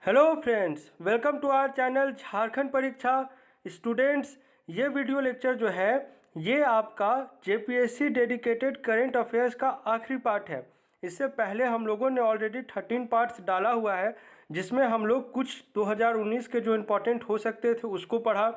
Hello friends, welcome to our channel Jharkhand परीक्षा students. ये video lecture जो है ये आपका जेपीएससी डेडिकेटेड करंट अफेयर्स का आखिरी पार्ट है। इससे पहले हम लोगों ने ऑलरेडी 13 पार्ट्स डाला हुआ है, जिसमें हम लोग कुछ 2019 के जो इम्पोर्टेंट हो सकते थे उसको पढ़ा।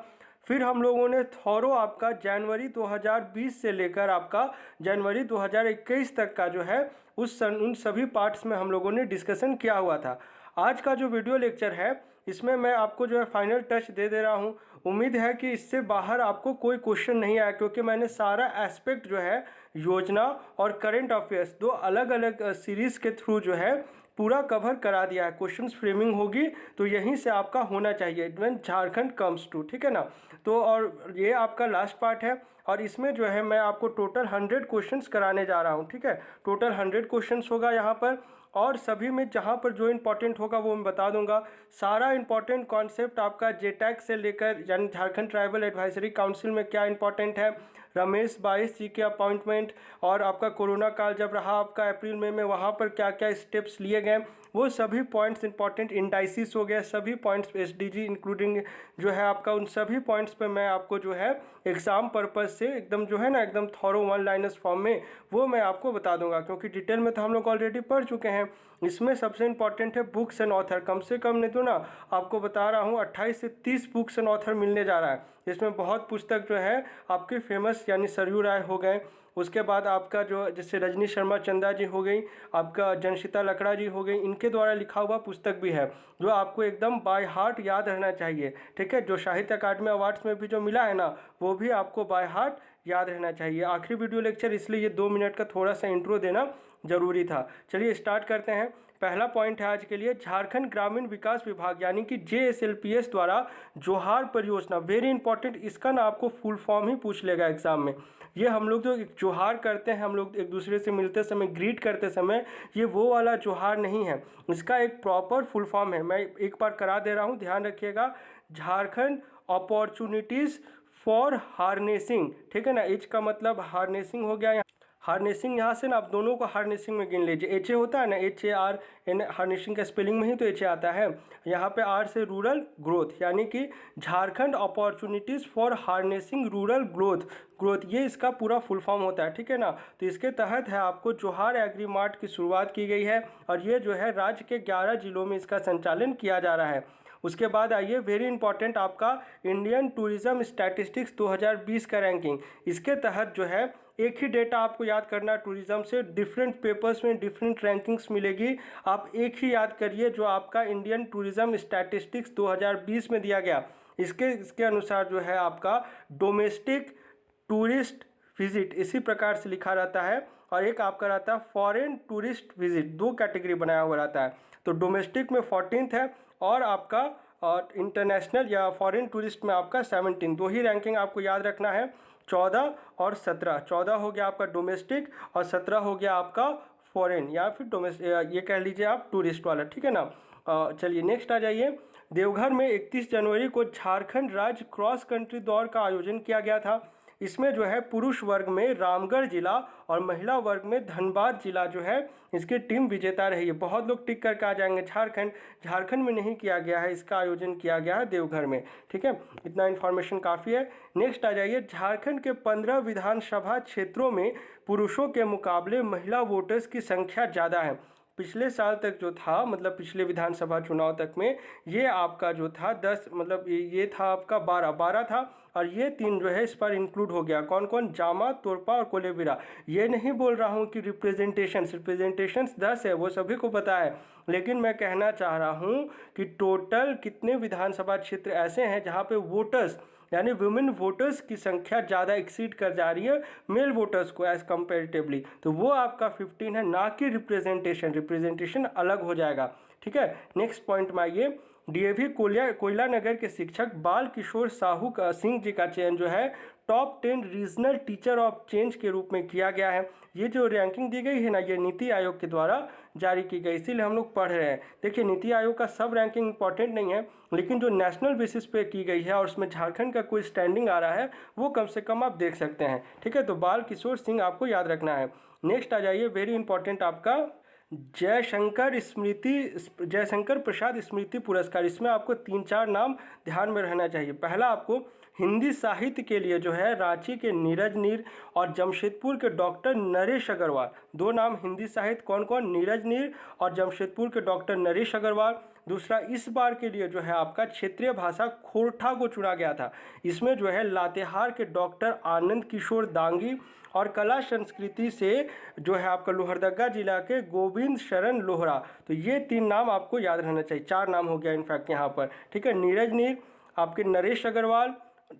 फिर हम लोगों ने थॉरो आपका जनवरी 2020 से लेकर आपका जनवरी 2021 तक का जो है उन सभी पार्ट्स में हम लोगों ने डिस्कशन किया हुआ था। आज का जो वीडियो लेक्चर है इसमें मैं आपको जो है फाइनल टच दे दे रहा हूँ। उम्मीद है कि इससे बाहर आपको कोई क्वेश्चन नहीं आया, क्योंकि मैंने सारा एस्पेक्ट जो है योजना और करंट अफेयर्स दो अलग अलग सीरीज़ के थ्रू जो है पूरा कवर करा दिया है। क्वेश्चंस फ्रेमिंग होगी तो यहीं से आपका होना चाहिए व्हेन झारखंड कम्स टू, ठीक है ना। तो और ये आपका लास्ट पार्ट है और इसमें जो है मैं आपको टोटल 100 क्वेश्चंस कराने जा रहा हूँ, ठीक है। टोटल 100 क्वेश्चंस होगा यहाँ पर, और सभी में जहाँ पर जो इंपॉर्टेंट होगा वो मैं बता दूंगा। सारा इंपॉर्टेंट कॉन्सेप्ट आपका जेटैक से लेकर यानी झारखंड ट्राइबल एडवाइजरी काउंसिल में क्या इंपॉर्टेंट है, रमेश बाईस जी के अपॉइंटमेंट, और आपका कोरोना काल जब रहा आपका अप्रैल मई में वहाँ पर क्या क्या स्टेप्स लिए गए, वो सभी पॉइंट्स इंपॉर्टेंट, इंडाइसिस हो गया, सभी पॉइंट्स एसडीजी इंक्लूडिंग जो है आपका, उन सभी पॉइंट्स पे मैं आपको जो है एग्जाम पर्पज से एकदम जो है ना एकदम थॉरो वन लाइनर्स फॉर्म में वो मैं आपको बता दूंगा, क्योंकि डिटेल में तो हम लोग ऑलरेडी पढ़ चुके हैं। इसमें सबसे इंपॉर्टेंट है बुक्स एंड ऑथर। कम से कम नहीं तो ना आपको बता रहा हूँ 28 से 30 बुक्स एंड ऑथर मिलने जा रहा है। इसमें बहुत पुस्तक जो है आपके फेमस यानी सरयू राय हो गए, उसके बाद आपका जो जैसे रजनी शर्मा चंदा जी हो गई, आपका जनशिता लकड़ा जी हो गई, इनके द्वारा लिखा हुआ पुस्तक भी है जो आपको एकदम बाय हार्ट याद रहना चाहिए, ठीक है। जो साहित्य अकादमी अवार्ड्स में भी जो मिला है ना वो भी आपको बाय हार्ट याद रहना चाहिए। आखिरी वीडियो लेक्चर इसलिए ये 2 मिनट का थोड़ा सा इंट्रो देना जरूरी था। चलिए स्टार्ट करते हैं। पहला पॉइंट है आज के लिए झारखंड ग्रामीण विकास विभाग यानी कि JSLPS द्वारा जोहार परियोजना, वेरी इंपॉर्टेंट। इसका ना आपको फुल फॉर्म ही पूछ लेगा एग्जाम में। ये हम लोग जो जोहार करते हैं, हम लोग एक दूसरे से मिलते समय ग्रीट करते समय, ये वो वाला जोहार नहीं है, इसका एक प्रॉपर फुल फॉर्म है। मैं एक बार करा दे रहा हूँ, ध्यान रखिएगा। झारखंड अपॉर्चुनिटीज़ फॉर हार्नेसिंग, ठीक है ना। एच का मतलब हार्नेसिंग हो गया। हार्नेसिंग यहाँ से ना आप दोनों को हार्नेसिंग में गिन लीजिए। एच ए होता है ना, HARN, हार्नेसिंग का स्पेलिंग में ही तो HA आता है। यहाँ पे आर से रूरल ग्रोथ, यानी कि Jharkhand opportunities for harnessing rural growth, ये इसका पूरा फुल फॉर्म होता है, ठीक है ना। तो इसके तहत है आपको जोहार एग्री मार्ट की शुरुआत की गई है और ये जो है राज्य के 11 जिलों में इसका संचालन किया जा रहा है। उसके बाद आइए वेरी इंपॉर्टेंट आपका इंडियन टूरिज्म स्टैटिस्टिक्स 2020 का रैंकिंग। इसके तहत जो है एक ही डेटा आपको याद करना, टूरिज्म से डिफरेंट पेपर्स में डिफरेंट रैंकिंग्स मिलेगी, आप एक ही याद करिए जो आपका इंडियन टूरिज्म स्टैटिस्टिक्स 2020 में दिया गया। इसके अनुसार जो है आपका डोमेस्टिक टूरिस्ट विजिट इसी प्रकार से लिखा रहता है, और एक आपका रहता है फॉरेन टूरिस्ट विजिट, दो कैटेगरी बनाया हुआ रहता है। तो डोमेस्टिक में 14th है और आपका इंटरनेशनल या फॉरेन टूरिस्ट में आपका 17। दो ही रैंकिंग आपको याद रखना है, 14 और 17। 14 हो गया आपका डोमेस्टिक और 17 हो गया आपका फॉरेन या फिर डोमेस्टिक, ये कह लीजिए आप टूरिस्ट वाला, ठीक है ना। चलिए नेक्स्ट आ जाइए। देवघर में 31 जनवरी को झारखंड राज्य क्रॉस कंट्री दौड़ का आयोजन किया गया था। इसमें जो है पुरुष वर्ग में रामगढ़ जिला और महिला वर्ग में धनबाद जिला जो है इसकी टीम विजेता रही है। बहुत लोग टिक करके आ जाएंगे झारखंड में नहीं किया गया है, इसका आयोजन किया गया है देवघर में, ठीक है। इतना इन्फॉर्मेशन काफ़ी है। नेक्स्ट आ जाइए। झारखंड के 15 विधानसभा क्षेत्रों में पुरुषों के मुकाबले महिला वोटर्स की संख्या ज़्यादा है। पिछले साल तक जो था, मतलब पिछले विधानसभा चुनाव तक में ये आपका जो था 10, मतलब ये था आपका 12 था, और ये 3 जो है इस पर इंक्लूड हो गया। कौन कौन? जामा, तोरपा और कोलेबिरा। ये नहीं बोल रहा हूँ कि रिप्रेजेंटेशंस 10 है, वो सभी को पता है, लेकिन मैं कहना चाह रहा हूँ कि टोटल कितने विधानसभा क्षेत्र ऐसे हैं जहाँ पे वोटर्स यानी वुमेन वोटर्स की संख्या ज़्यादा एक्सीड कर जा रही है मेल वोटर्स को एज कंपेरेटिवली, तो वो आपका 15 है, ना कि रिप्रेजेंटेशन अलग हो जाएगा, ठीक है। नेक्स्ट पॉइंट में आइए। DAV कोयला नगर के शिक्षक बाल किशोर साहू का सिंह जी का चयन जो है top 10 regional teacher of change के रूप में किया गया है। ये जो रैंकिंग दी गई है ना, ये नीति आयोग के द्वारा जारी की गई, इसीलिए हम लोग पढ़ रहे हैं। देखिए नीति आयोग का सब रैंकिंग इंपॉर्टेंट नहीं है, लेकिन जो नेशनल बेसिस पे की गई है और उसमें झारखंड का कोई स्टैंडिंग आ रहा है वो कम से कम आप देख सकते हैं, ठीक है। तो बाल किशोर सिंह आपको याद रखना है। नेक्स्ट आ जाइए, वेरी इंपॉर्टेंट आपका जयशंकर प्रसाद स्मृति पुरस्कार। इसमें आपको 3-4 नाम ध्यान में रहना चाहिए। पहला आपको हिंदी साहित्य के लिए जो है रांची के नीरज नीर और जमशेदपुर के डॉक्टर नरेश अग्रवाल, 2 नाम हिंदी साहित्य कौन कौन, नीरज नीर और जमशेदपुर के डॉक्टर नरेश अग्रवाल। दूसरा, इस बार के लिए जो है आपका क्षेत्रीय भाषा खोरठा को चुना गया था। इसमें जो है लातेहार के डॉक्टर आनंद किशोर दांगी और कला संस्कृति से जो है आपका लोहरदगा जिला के गोविंद शरण लोहरा। तो ये 3 नाम आपको याद रहना चाहिए, 4 नाम हो गया इनफैक्ट यहाँ पर, ठीक है। नीरज नीर, आपके नरेश अग्रवाल,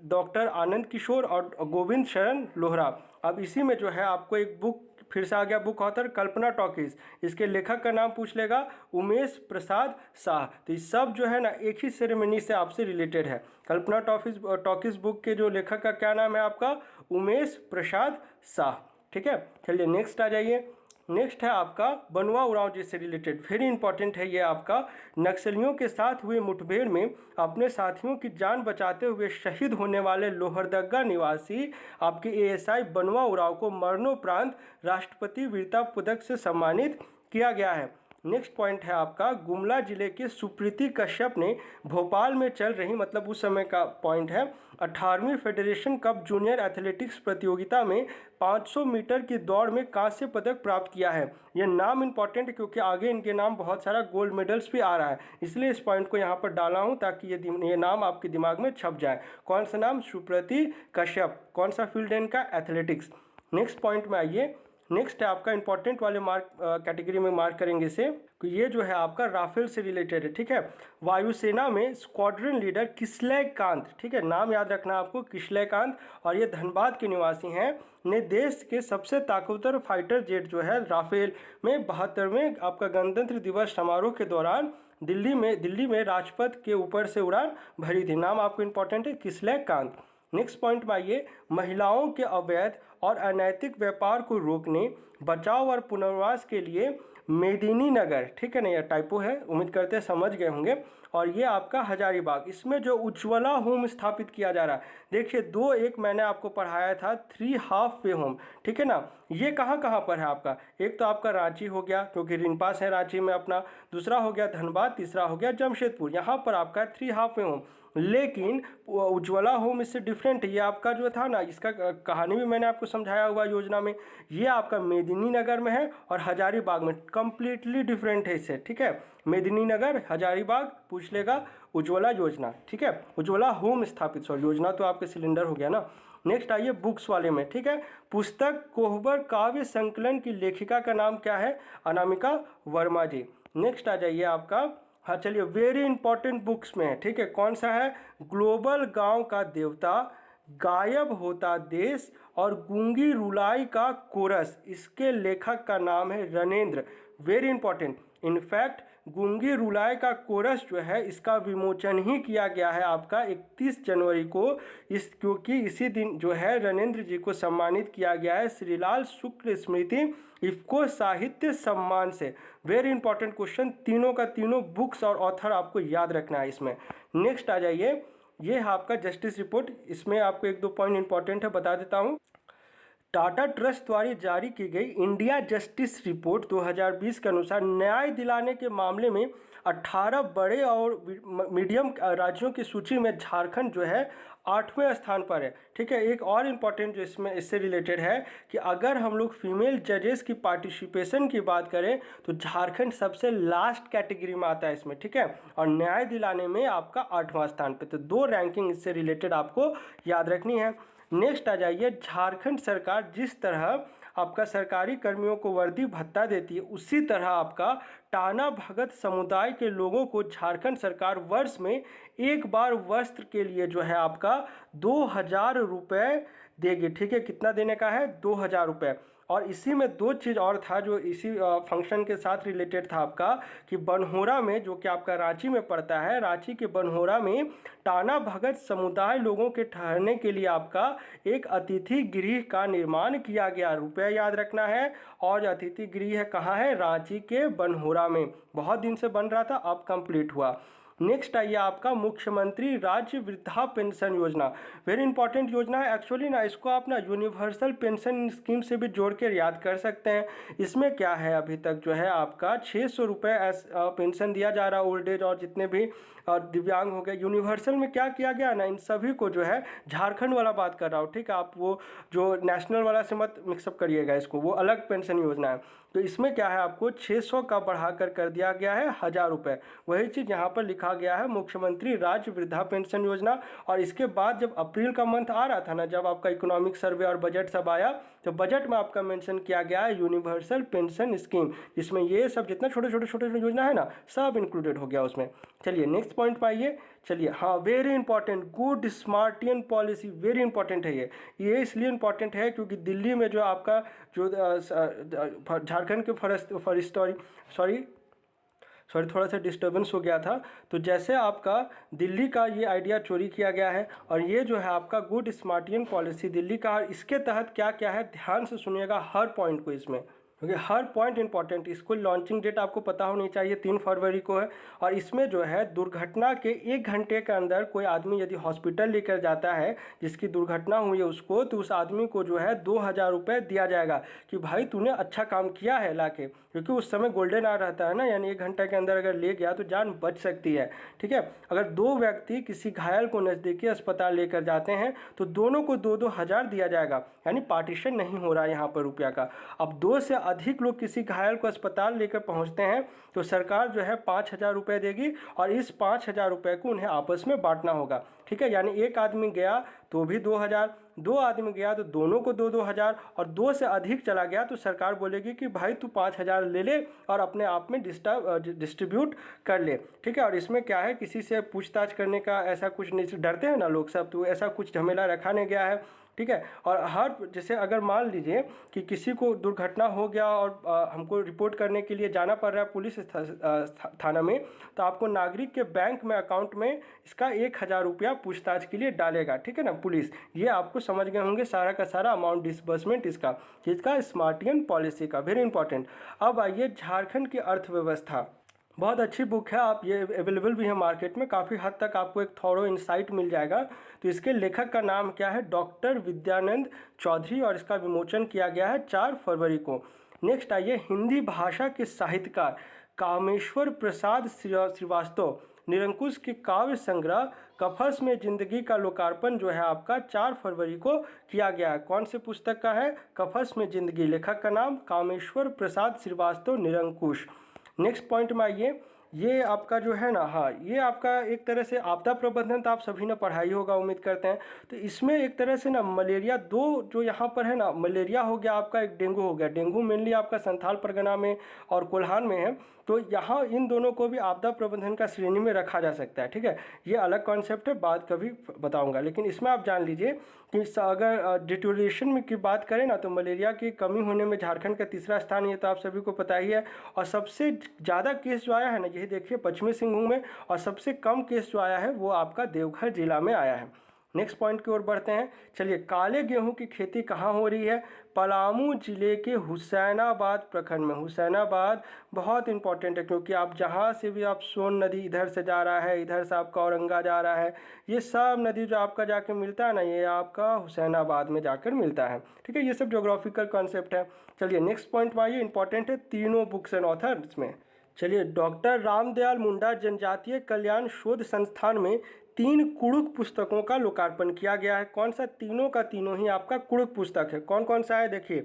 डॉक्टर आनंद किशोर और गोविंद शरण लोहरा। अब इसी में जो है आपको एक बुक फिर से आ गया, बुक ऑथर कल्पना टॉकीज। इसके लेखक का नाम पूछ लेगा, उमेश प्रसाद शाह। तो ये सब जो है ना एक ही सेरेमनी से आपसे रिलेटेड है। कल्पना टॉकीज बुक के जो लेखक का क्या नाम है आपका, उमेश प्रसाद शाह, ठीक है। चलिए नेक्स्ट आ जाइए। नेक्स्ट है आपका बनवा उरांव जी से रिलेटेड, वेरी इंपॉर्टेंट है ये आपका। नक्सलियों के साथ हुए मुठभेड़ में अपने साथियों की जान बचाते हुए शहीद होने वाले लोहरदगा निवासी आपके एएसआई बनवा उरांव को मरणोपरांत राष्ट्रपति वीरता पदक से सम्मानित किया गया है। नेक्स्ट पॉइंट है आपका, गुमला जिले के सुप्रीति कश्यप ने भोपाल में चल रही, मतलब उस समय का पॉइंट है, 18वीं फेडरेशन कप जूनियर एथलेटिक्स प्रतियोगिता में 500 मीटर की दौड़ में कांस्य पदक प्राप्त किया है। ये नाम इंपॉर्टेंट है क्योंकि आगे इनके नाम बहुत सारा गोल्ड मेडल्स भी आ रहा है, इसलिए इस पॉइंट को यहाँ पर डाला हूँ ताकि ये नाम आपके दिमाग में छप जाए। कौन सा नाम, सुप्रीति कश्यप। कौन सा फील्ड है इनका, एथलेटिक्स। नेक्स्ट पॉइंट में आइए। नेक्स्ट है आपका इंपॉर्टेंट वाले मार्क कैटेगरी में मार्क करेंगे इसे, तो ये जो है आपका राफेल से रिलेटेड है, ठीक है। वायुसेना में स्क्वाड्रन लीडर किसलय कांत, ठीक है, नाम याद रखना आपको, किसलय कांत, और ये धनबाद के निवासी हैं, ने देश के सबसे ताकतवर फाइटर जेट जो है राफेल में 72वें आपका गणतंत्र दिवस समारोह के दौरान दिल्ली में राजपथ के ऊपर से उड़ान भरी थी। नाम आपको इंपॉर्टेंट है, किसलय कांत। नेक्स्ट पॉइंट में आइए, महिलाओं के अवैध और अनैतिक व्यापार को रोकने, बचाव और पुनर्वास के लिए मेदिनीनगर, ठीक है ना, यह टाइपो है, उम्मीद करते हैं समझ गए होंगे, और ये आपका हजारीबाग, इसमें जो उज्ज्वला होम स्थापित किया जा रहा है। देखिए 2 एक मैंने आपको पढ़ाया था 3 हाफ वे होम, ठीक है ना। ये कहाँ कहाँ पर है आपका, एक तो आपका रांची हो गया क्योंकि रिनपास है रांची में अपना, दूसरा हो गया धनबाद, तीसरा हो गया जमशेदपुर। यहाँ पर आपका 3 हाफ वे होम, लेकिन उज्ज्वला होम इससे डिफरेंट है। ये आपका जो था ना, इसका कहानी भी मैंने आपको समझाया हुआ योजना में। ये आपका मेदिनीनगर में है और हजारीबाग में, कंप्लीटली डिफरेंट है इससे, ठीक है। मेदिनीनगर, हजारीबाग पूछ लेगा, उज्ज्वला योजना, ठीक है, उज्ज्वला होम स्थापित, सॉरी योजना तो आपके सिलेंडर हो गया ना। नेक्स्ट आइए बुक्स वाले में, ठीक है। पुस्तक कोहबर काव्य संकलन की लेखिका का नाम क्या है, अनामिका वर्मा जी। नेक्स्ट आ जाइए आपका, हाँ चलिए, वेरी इंपॉर्टेंट बुक्स में है, ठीक है, कौन सा है, ग्लोबल गांव का देवता, गायब होता देश और गूंगी रुलाई का कोरस। इसके लेखक का नाम है रणेंद्र, वेरी इंपॉर्टेंट। इनफैक्ट गूंगी रुलाई का कोरस जो है इसका विमोचन ही किया गया है आपका 31 जनवरी को, क्योंकि इसी दिन जो है रणेंद्र जी को सम्मानित किया गया है श्रीलाल शुक्ल स्मृति इफ्को साहित्य सम्मान से। वेरी इंपॉर्टेंट क्वेश्चन, तीनों का तीनों बुक्स और ऑथर आपको याद रखना है इसमें। नेक्स्ट आ जाइए, ये है आपका जस्टिस रिपोर्ट, इसमें आपको 1-2 पॉइंट इंपॉर्टेंट है, बता देता हूँ। टाटा ट्रस्ट द्वारा जारी की गई इंडिया जस्टिस रिपोर्ट 2020 के अनुसार न्याय दिलाने के मामले में 18 बड़े और मीडियम राज्यों की सूची में झारखंड जो है 8वें स्थान पर है, ठीक है। एक और इम्पॉर्टेंट जो इससे रिलेटेड है कि अगर हम लोग फीमेल जजेस की पार्टिसिपेशन की बात करें तो झारखंड सबसे लास्ट कैटेगरी में आता है इसमें, ठीक है, और न्याय दिलाने में आपका 8वां स्थान पे। तो 2 रैंकिंग इससे रिलेटेड आपको याद रखनी है। नेक्स्ट आ जाइए, झारखंड सरकार जिस तरह आपका सरकारी कर्मियों को वर्दी भत्ता देती है, उसी तरह आपका टाना भगत समुदाय के लोगों को झारखंड सरकार वर्ष में एक बार वस्त्र के लिए जो है आपका 2000 रुपये देगी, ठीक है। कितना देने का है, 2000 रुपये। और इसी में 2 चीज़ और था जो इसी फंक्शन के साथ रिलेटेड था आपका, कि बनहोरा में, जो कि आपका रांची में पड़ता है, रांची के बनहोरा में टाना भगत समुदाय लोगों के ठहरने के लिए आपका एक अतिथि गृह का निर्माण किया गया। रुपया याद रखना है, और अतिथि गृह है कहाँ है, रांची के बनहोरा में। बहुत दिन से बन रहा था, अब कंप्लीट हुआ। नेक्स्ट आइए आपका मुख्यमंत्री राज्य वृद्धा पेंशन योजना। वेरी इंपॉर्टेंट योजना है एक्चुअली ना, इसको आप ना यूनिवर्सल पेंशन स्कीम से भी जोड़ कर याद कर सकते हैं। इसमें क्या है, अभी तक जो है आपका 600 रुपये पेंशन दिया जा रहा है ओल्ड एज और जितने भी दिव्यांग हो गए। यूनिवर्सल में क्या किया गया ना, इन सभी को जो है झारखंड वाला बात कर रहा हूँ, ठीक है, आप वो जो नेशनल वाला से मत मिक्सअप करिएगा इसको, वो अलग पेंशन योजना है। तो इसमें क्या है, आपको 600 का बढ़ाकर कर दिया गया है 1000 रुपये। वही चीज़ यहाँ पर लिखा गया है मुख्यमंत्री राज्य वृद्धा पेंशन योजना। और इसके बाद जब अप्रैल का मंथ आ रहा था ना, जब आपका इकोनॉमिक सर्वे और बजट सब आया, तो बजट में आपका मेंशन किया गया है यूनिवर्सल पेंशन स्कीम, जिसमें ये सब जितना छोटे छोटे योजना है ना, सब इंक्लूडेड हो गया उसमें। चलिए नेक्स्ट पॉइंट पर आइए। चलिए हाँ, very important, good Samaritan policy, very important है ये इसलिए इंपॉर्टेंट है क्योंकि दिल्ली में जो आपका जो झारखंड के फॉरेस्ट सॉरी थोड़ा सा डिस्टर्बेंस हो गया था। तो जैसे आपका दिल्ली का ये आइडिया चोरी किया गया है, और ये जो है आपका गुड स्मार्टियन पॉलिसी दिल्ली का, इसके तहत क्या क्या है ध्यान से सुनिएगा हर पॉइंट को इसमें, क्योंकि हर पॉइंट इंपॉर्टेंट। इसको लॉन्चिंग डेट आपको पता होनी चाहिए, 3 फरवरी को है। और इसमें जो है दुर्घटना के 1 घंटे के अंदर कोई आदमी यदि हॉस्पिटल लेकर जाता है जिसकी दुर्घटना हुई है उसको, तो उस आदमी को जो है 2000 रुपये दिया जाएगा कि भाई तूने अच्छा काम किया है लाके, क्योंकि उस समय गोल्डन आवर रहता है ना, यानी 1 घंटे के अंदर अगर ले गया तो जान बच सकती है। ठीक है, अगर 2 व्यक्ति किसी घायल को नज़दीकी अस्पताल लेकर जाते हैं तो दोनों को 2-2 हज़ार दिया जाएगा, यानी पार्टीशन नहीं हो रहा है यहाँ पर रुपया का। अब 2 से अधिक लोग किसी घायल को अस्पताल लेकर पहुँचते हैं तो सरकार जो है 5000 रुपये देगी, और इस 5000 रुपये को उन्हें आपस में बांटना होगा। ठीक है, यानी एक आदमी गया तो भी 2000, 2 आदमी गया तो दोनों को 2-2 हज़ार, और 2 से अधिक चला गया तो सरकार बोलेगी कि भाई तू 5000 ले ले और अपने आप में डिस्ट्रीब्यूट कर ले। ठीक है, और इसमें क्या है, किसी से पूछताछ करने का ऐसा कुछ नहीं, डरते हैं ना लोग सब, तो ऐसा कुछ झमेला रखा नहीं गया है। ठीक है, और हर जैसे अगर मान लीजिए कि किसी को दुर्घटना हो गया और हमको रिपोर्ट करने के लिए जाना पड़ रहा है पुलिस थाना में, तो आपको नागरिक के बैंक में अकाउंट में इसका 1000 रुपया पूछताछ के लिए डालेगा। ठीक है ना, पुलिस, ये आपको समझ गए होंगे सारा का सारा अमाउंट डिसबर्समेंट इसका स्मार्टियन पॉलिसी का, वेरी इंपॉर्टेंट। अब आइए झारखंड की अर्थव्यवस्था, बहुत अच्छी बुक है, आप ये अवेलेबल भी है मार्केट में, काफ़ी हद तक आपको एक थॉरो इंसाइट मिल जाएगा। तो इसके लेखक का नाम क्या है, डॉक्टर विद्यानंद चौधरी, और इसका विमोचन किया गया है 4 फरवरी को। नेक्स्ट आइए, हिंदी भाषा के साहित्यकार कामेश्वर प्रसाद श्रीवास्तव निरंकुश के काव्य संग्रह कफस में जिंदगी का लोकार्पण जो है आपका 4 फरवरी को किया गया है। कौन से पुस्तक का है, कफस में जिंदगी, लेखक का नाम कामेश्वर प्रसाद श्रीवास्तव निरंकुश। नेक्स्ट पॉइंट में आइए, ये आपका जो है ना, हाँ, ये आपका एक तरह से आपदा प्रबंधन तो आप सभी ने पढ़ाई होगा उम्मीद करते हैं। तो इसमें एक तरह से ना मलेरिया, 2 जो यहाँ पर है ना, मलेरिया हो गया आपका, एक डेंगू हो गया। डेंगू मेनली आपका संथाल परगना में और कोल्हान में है, तो यहाँ इन दोनों को भी आपदा प्रबंधन का श्रेणी में रखा जा सकता है। ठीक है, ये अलग कॉन्सेप्ट है, बात कभी बताऊंगा, लेकिन इसमें आप जान लीजिए कि अगर डिटोरेशन में की बात करें ना, तो मलेरिया की कमी होने में झारखंड का 3रा स्थान, ये तो आप सभी को पता ही है। और सबसे ज़्यादा केस जो आया है ना, यही देखिए पश्चिमी सिंहभूम में, और सबसे कम केस जो आया है वो आपका देवघर जिला में आया है। नेक्स्ट पॉइंट की ओर बढ़ते हैं। चलिए, काले गेहूं की खेती कहाँ हो रही है, पलामू जिले के हुसैनाबाद प्रखंड में। हुसैनाबाद बहुत इंपॉर्टेंट है, क्योंकि आप जहाँ से भी आप सोन नदी इधर से जा रहा है, इधर से आपका औरंगा जा रहा है, ये सब नदी जो आपका जाके मिलता है ना, ये आपका हुसैनाबाद में जाकर मिलता है। ठीक है, ये सब ज्योग्राफिकल कॉन्सेप्ट है। चलिए नेक्स्ट पॉइंट में आइए, इंपॉर्टेंट है, तीनों बुक्स एंड ऑथर्स में। चलिए, डॉक्टर रामदयाल मुंडा जनजातीय कल्याण शोध संस्थान में 3 कुड़ुक पुस्तकों का लोकार्पण किया गया है। कौन सा, तीनों का तीनों ही आपका कुड़ुक पुस्तक है। कौन कौन सा है, देखिए,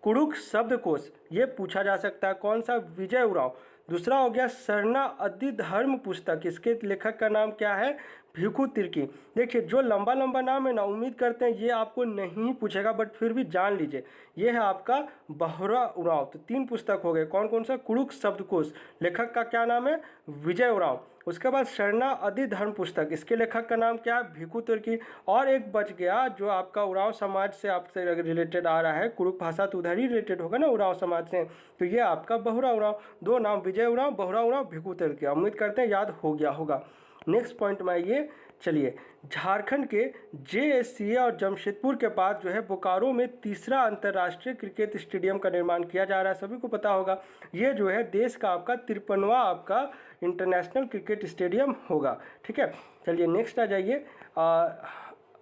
कुड़ुक शब्दकोश, ये पूछा जा सकता है। कौन सा, विजय उरांव। दूसरा हो गया सरना अद्दि धर्म पुस्तक, इसके लेखक का नाम क्या है, भिखु तिर्की। देखिए, जो लंबा लंबा नाम है ना, उम्मीद करते हैं ये आपको नहीं पूछेगा, बट फिर भी जान लीजिए, ये है आपका बहुरा उरांव। तो 3 पुस्तक हो गए। कौन कौन सा, कुड़ुक शब्दकोश, लेखक का क्या नाम है, विजय उरांव। उसके बाद शरणा अदि धर्म पुस्तक, इसके लेखक का नाम क्या है, भिखु तिर्की। और एक बच गया जो आपका उरांव समाज से आपसे रिलेटेड आ रहा है, कुड़ुक भाषा तो उधर ही रिलेटेड होगा ना उरांव समाज से, तो ये आपका बहुरा उरांव। 2 नाम, विजय उरांव, बहुरा उरांव, भिखु तिर्की। उम्मीद करते हैं याद हो गया होगा। नेक्स्ट पॉइंट में आइए। चलिए, झारखंड के JSCA और जमशेदपुर के बाद जो है बोकारो में 3रा अंतर्राष्ट्रीय क्रिकेट स्टेडियम का निर्माण किया जा रहा है, सभी को पता होगा। ये जो है देश का आपका 53वां आपका इंटरनेशनल क्रिकेट स्टेडियम होगा। ठीक है, चलिए नेक्स्ट आ जाइए।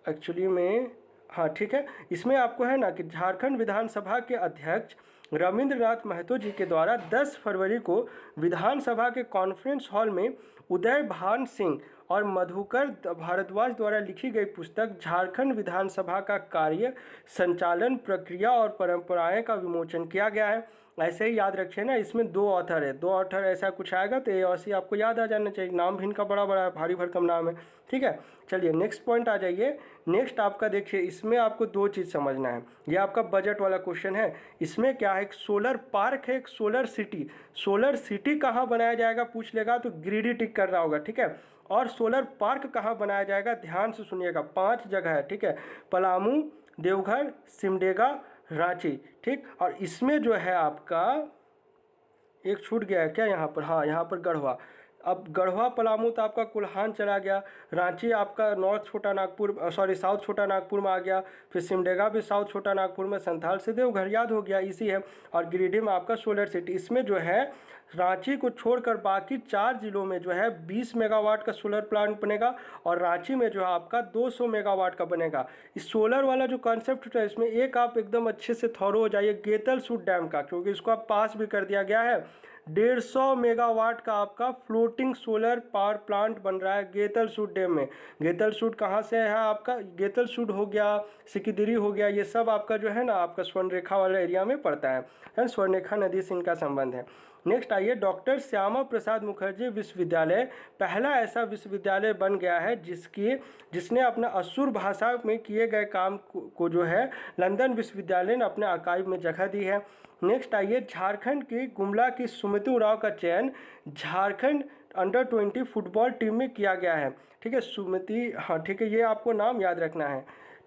एक्चुअली में हाँ ठीक है, इसमें आपको है ना कि झारखंड विधानसभा के अध्यक्ष रविंद्रनाथ महतो जी के द्वारा 10 फरवरी को विधानसभा के कॉन्फ्रेंस हॉल में उदय भान सिंह और मधुकर भारद्वाज द्वारा लिखी गई पुस्तक झारखंड विधानसभा का कार्य, संचालन, प्रक्रिया और परंपराएं का विमोचन किया गया है। ऐसे ही याद रखिए ना, इसमें 2 ऑथर है, 2 ऑथर ऐसा कुछ आएगा तो ए और सी आपको याद आ जाना चाहिए। नाम भी इनका बड़ा बड़ा है, भारी भरकम नाम है। ठीक है, चलिए नेक्स्ट पॉइंट आ जाइए। नेक्स्ट आपका देखिए, इसमें आपको 2 चीज़ समझना है। ये आपका बजट वाला क्वेश्चन है। इसमें क्या है, एक सोलर पार्क है, एक सोलर सिटी। सोलर सिटी कहाँ बनाया जाएगा पूछ लेगा तो गिरिडीह टिक कर रहा होगा। ठीक है, और सोलर पार्क कहाँ बनाया जाएगा, ध्यान से सुनिएगा, 5 जगह है। ठीक है, पलामू, देवघर, सिमडेगा, रांची। ठीक, और इसमें जो है आपका एक छूट गया है क्या यहाँ पर, हाँ यहाँ पर गढ़वा। अब गढ़वा पलामू तो आपका कुल्हान चला गया, रांची आपका नॉर्थ छोटा नागपुर साउथ छोटा नागपुर में आ गया, फिर सिमडेगा भी साउथ छोटा नागपुर में, संथाल से देवघर याद हो गया, इसी है। और गिरिडीह में आपका सोलर सिटी। इसमें जो है रांची को छोड़कर बाकी 4 जिलों में जो है 20 मेगावाट का सोलर प्लांट बनेगा और रांची में जो है आपका 200 मेगावाट का बनेगा। इस सोलर वाला जो कॉन्सेप्ट है इसमें एक आप एकदम अच्छे से थॉरो हो जाइए गेतलसूद डैम का, क्योंकि इसको आप पास भी कर दिया गया है। 150 मेगावाट का आपका फ्लोटिंग सोलर पावर प्लांट बन रहा है गेतलसूद डैम में। गेतलसूद कहाँ से है आपका, गेतलसूद हो गया, सिकिदिरी हो गया, ये सब आपका जो है ना आपका स्वर्णरेखा वाला एरिया में पड़ता है। स्वर्णरेखा नदी से इनका संबंध है। नेक्स्ट आइए, डॉक्टर श्यामा प्रसाद मुखर्जी विश्वविद्यालय पहला ऐसा विश्वविद्यालय बन गया है जिसने अपना असुर भाषा में किए गए काम को जो है लंदन विश्वविद्यालय ने अपने आर्काइव में जगह दी है। नेक्स्ट आइए, झारखंड की गुमला की सुमित उरांव का चयन झारखंड अंडर 20 फुटबॉल टीम में किया गया है। ठीक है, सुमिति, हाँ ठीक है, ये आपको नाम याद रखना है,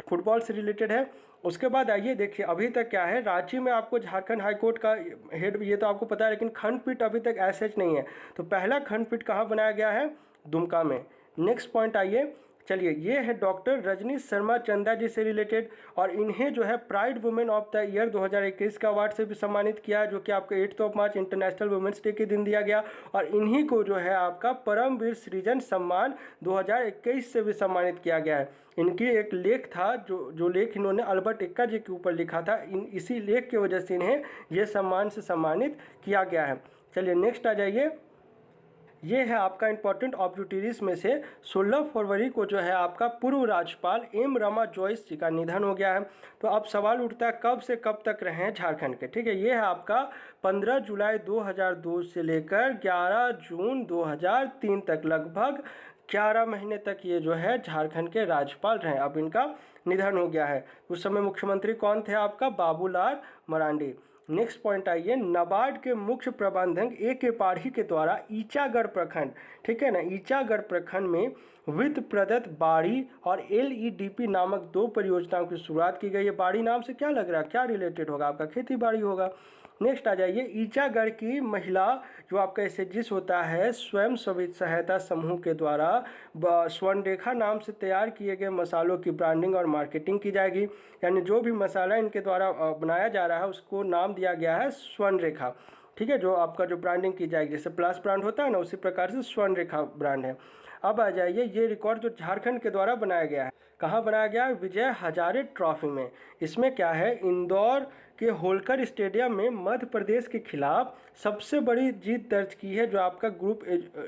फुटबॉल से रिलेटेड है। उसके बाद आइए देखिए, अभी तक क्या है, रांची में आपको झारखंड हाईकोर्ट का हेड, ये तो आपको पता है, लेकिन खंडपीठ अभी तक ऐसा नहीं है। तो पहला खंडपीठ कहाँ बनाया गया है, दुमका में। नेक्स्ट पॉइंट आइए, चलिए ये है डॉक्टर रजनी शर्मा चंदा जी से रिलेटेड, और इन्हें जो है pride women of the year 2021 का अवार्ड से भी सम्मानित किया, जो कि आपके 8 मार्च इंटरनेशनल वुमेंस डे के दिन दिया गया। और इन्हीं को जो है आपका परमवीर सृजन सम्मान 2021 से भी सम्मानित किया गया है। इनकी एक लेख था, जो लेख इन्होंने अल्बर्ट एक्का जी के ऊपर लिखा था, इसी लेख की वजह से इन्हें ये सम्मान से सम्मानित किया गया है। चलिए नेक्स्ट आ जाइए, ये है आपका इंपॉर्टेंट ऑब्जुटरीज में से 16 फरवरी को जो है आपका पूर्व राज्यपाल एम रमा जोइस जी का निधन हो गया है। तो अब सवाल उठता है कब से कब तक रहे हैं झारखंड के। ठीक है, ये है आपका 15 जुलाई 2002 से लेकर 11 जून 2003 तक, लगभग 11 महीने तक ये जो है झारखंड के राज्यपाल रहे। अब इनका निधन हो गया है। उस समय मुख्यमंत्री कौन थे आपका, बाबूलाल मरांडी। नेक्स्ट पॉइंट आइए, नाबार्ड के मुख्य प्रबंधक A.K. पाढ़ी के द्वारा ईचागढ़ प्रखंड, ठीक है ना, ईचागढ़ प्रखंड में वित्त प्रदत्त बाड़ी और LEDP नामक 2 परियोजनाओं की शुरुआत की गई है। बाड़ी नाम से क्या लग रहा है, क्या रिलेटेड होगा आपका, खेती बाड़ी होगा। नेक्स्ट आ जाइए, ईचागढ़ की महिला जो आपका SHGs होता है, स्वयं सहायता समूह के द्वारा स्वर्णरेखा नाम से तैयार किए गए मसालों की ब्रांडिंग और मार्केटिंग की जाएगी। यानी जो भी मसाला इनके द्वारा बनाया जा रहा है उसको नाम दिया गया है स्वर्णरेखा। ठीक है, जो आपका जो ब्रांडिंग की जाएगी, जैसे प्लस ब्रांड होता है ना, उसी प्रकार से स्वर्णरेखा ब्रांड है। अब आ जाइए, ये रिकॉर्ड जो झारखंड के द्वारा बनाया गया है, कहाँ बनाया गया है, विजय हजारे ट्रॉफी में। इसमें क्या है, इंदौर के होलकर स्टेडियम में मध्य प्रदेश के खिलाफ सबसे बड़ी जीत दर्ज की है। जो आपका ग्रुप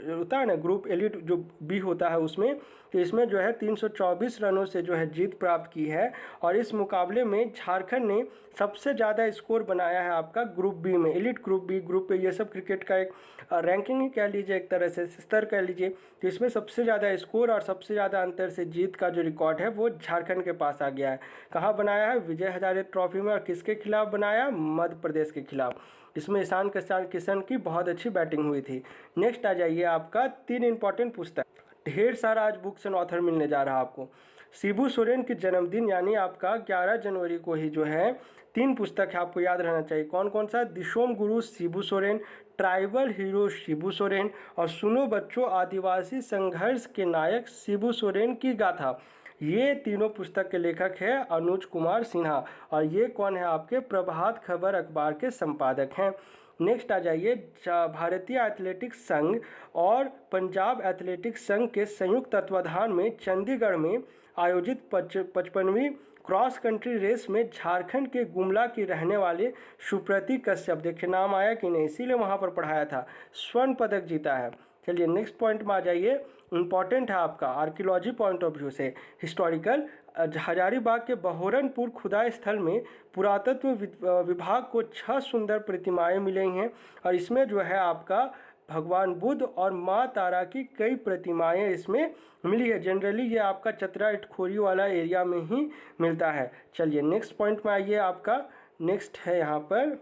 होता है ना, ग्रुप एलिट जो बी होता है उसमें, तो इसमें जो है 324 रनों से जो है जीत प्राप्त की है। और इस मुकाबले में झारखंड ने सबसे ज़्यादा स्कोर बनाया है आपका ग्रुप बी में, elite group B. Group A ये सब क्रिकेट का एक रैंकिंग ही कह लीजिए, एक तरह से स्तर कह लीजिए। तो इसमें सबसे ज़्यादा स्कोर और सबसे ज़्यादा अंतर से जीत का जो रिकॉर्ड है वो झारखंड के पास आ गया है। कहाँ बनाया है, विजय हजारे ट्रॉफी में। और किसके खिलाफ बनाया, मध्य प्रदेश के खिलाफ। इसमें ईशान किशन की बहुत अच्छी बैटिंग हुई थी। नेक्स्ट आ जाइए, आपका 3 इंपॉर्टेंट पुस्तक, ढेर सारा आज बुक्स एंड ऑथर मिलने जा रहा है आपको। शिबू सोरेन की जन्मदिन यानी आपका 11 जनवरी को ही जो है 3 पुस्तक है, आपको याद रहना चाहिए। कौन कौन सा, दिशोम गुरु शिबू सोरेन, ट्राइबल हीरो शिबू सोरेन, और सुनो बच्चों आदिवासी संघर्ष के नायक शिबू सोरेन की गाथा। ये तीनों पुस्तक के लेखक हैं अनुज कुमार सिन्हा, और ये कौन है आपके, प्रभात खबर अखबार के संपादक हैं। नेक्स्ट आ जाइए, भारतीय एथलेटिक्स संघ और पंजाब एथलेटिक्स संघ के संयुक्त तत्वाधान में चंडीगढ़ में आयोजित 55वीं क्रॉस कंट्री रेस में झारखंड के गुमला की रहने वाले सुप्रति कश्यप, देखिए नाम आया कि नहीं, इसीलिए वहाँ पर पढ़ाया था, स्वर्ण पदक जीता है। चलिए नेक्स्ट पॉइंट में आ जाइए, इम्पॉर्टेंट है आपका आर्कियोलॉजी पॉइंट ऑफ व्यू से, हिस्टोरिकल। हजारीबाग के बहोरनपुर खुदाई स्थल में पुरातत्व विभाग को 6 सुंदर प्रतिमाएं मिली हैं और इसमें जो है आपका भगवान बुद्ध और माँ तारा की कई प्रतिमाएं इसमें मिली है। जनरली ये आपका चतरा इटखोरी वाला एरिया में ही मिलता है। चलिए नेक्स्ट पॉइंट में आइए, आपका नेक्स्ट है यहाँ पर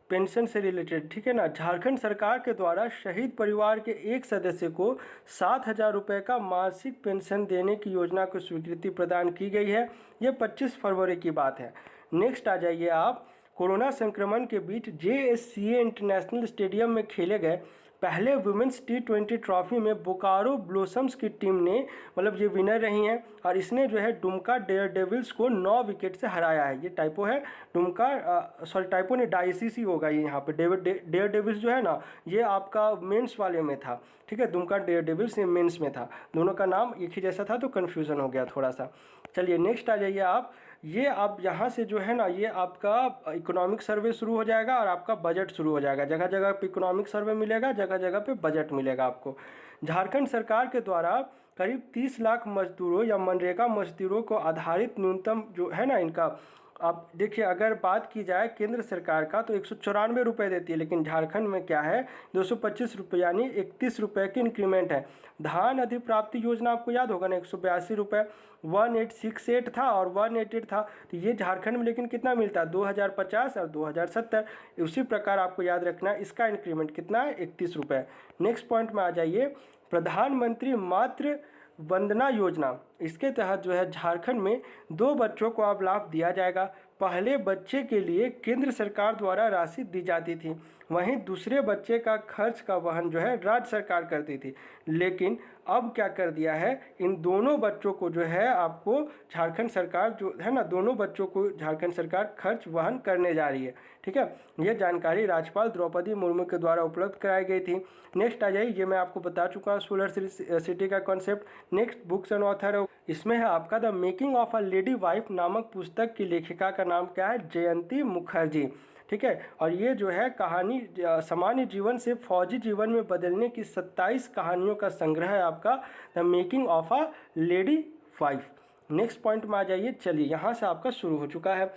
पेंशन से रिलेटेड, ठीक है ना। झारखंड सरकार के द्वारा शहीद परिवार के एक सदस्य को 7,000 रुपये का मासिक पेंशन देने की योजना को स्वीकृति प्रदान की गई है। ये 25 फरवरी की बात है। नेक्स्ट आ जाइए आप, कोरोना संक्रमण के बीच JSCA इंटरनेशनल स्टेडियम में खेले गए पहले वुमेंस T20 ट्रॉफी में बोकारो ब्लॉसम्स की टीम ने, मतलब ये विनर रही हैं और इसने जो है दुमका डेयर डेविल्स को 9 विकेट से हराया है। ये टाइपो है, दुमका टाइपो नहीं, डाईसीसी होगा ये यहाँ पे। डेयर डेविल्स जो है ना, ये आपका मेंस वाले में था, ठीक है, दुमका डेयर डेविल्स ये मेंस में था, दोनों का नाम एक ही जैसा था तो कन्फ्यूज़न हो गया थोड़ा सा। चलिए नेक्स्ट आ जाइए आप, ये आप यहाँ से जो है ना, ये आपका इकोनॉमिक सर्वे शुरू हो जाएगा और आपका बजट शुरू हो जाएगा। जगह जगह पे इकोनॉमिक सर्वे मिलेगा, जगह जगह पे बजट मिलेगा आपको। झारखंड सरकार के द्वारा करीब 30 लाख मजदूरों या मनरेगा मजदूरों को आधारित न्यूनतम जो है ना इनका, आप देखिए अगर बात की जाए केंद्र सरकार का तो 194 रुपये देती है, लेकिन झारखंड में क्या है 225 रुपये, यानी 31 रुपये की इंक्रीमेंट है। धान अधिप्राप्ति योजना आपको याद होगा ना, 182 रुपये, 1868 था और 188 था, तो ये झारखंड में लेकिन कितना मिलता है 2050 और 2070। उसी प्रकार आपको याद रखना है इसका इंक्रीमेंट कितना है 31 रुपये। नेक्स्ट पॉइंट में आ जाइए, प्रधानमंत्री मातृ वंदना योजना, इसके तहत जो है झारखंड में 2 बच्चों को अब लाभ दिया जाएगा। पहले बच्चे के लिए केंद्र सरकार द्वारा राशि दी जाती थी, वहीं दूसरे बच्चे का खर्च का वहन जो है राज्य सरकार करती थी। लेकिन अब क्या कर दिया है, इन दोनों बच्चों को जो है आपको झारखंड सरकार जो है ना, दोनों बच्चों को झारखंड सरकार खर्च वहन करने जा रही है, ठीक है। यह जानकारी राज्यपाल द्रौपदी मुर्मू के द्वारा उपलब्ध कराई गई थी। नेक्स्ट आ जाइए, ये मैं आपको बता चुका हूँ सोलर सिटी का concept. Next books and author है, इसमें है आपका the making of a lady wife नामक पुस्तक की लेखिका का नाम क्या है, जयंती मुखर्जी, ठीक है। और ये जो है कहानी सामान्य जीवन से फौजी जीवन में बदलने की 27 कहानियों का संग्रह है आपका the making of a lady wife. Next point में आ जाइए, चलिए यहाँ से आपका शुरू हो चुका है,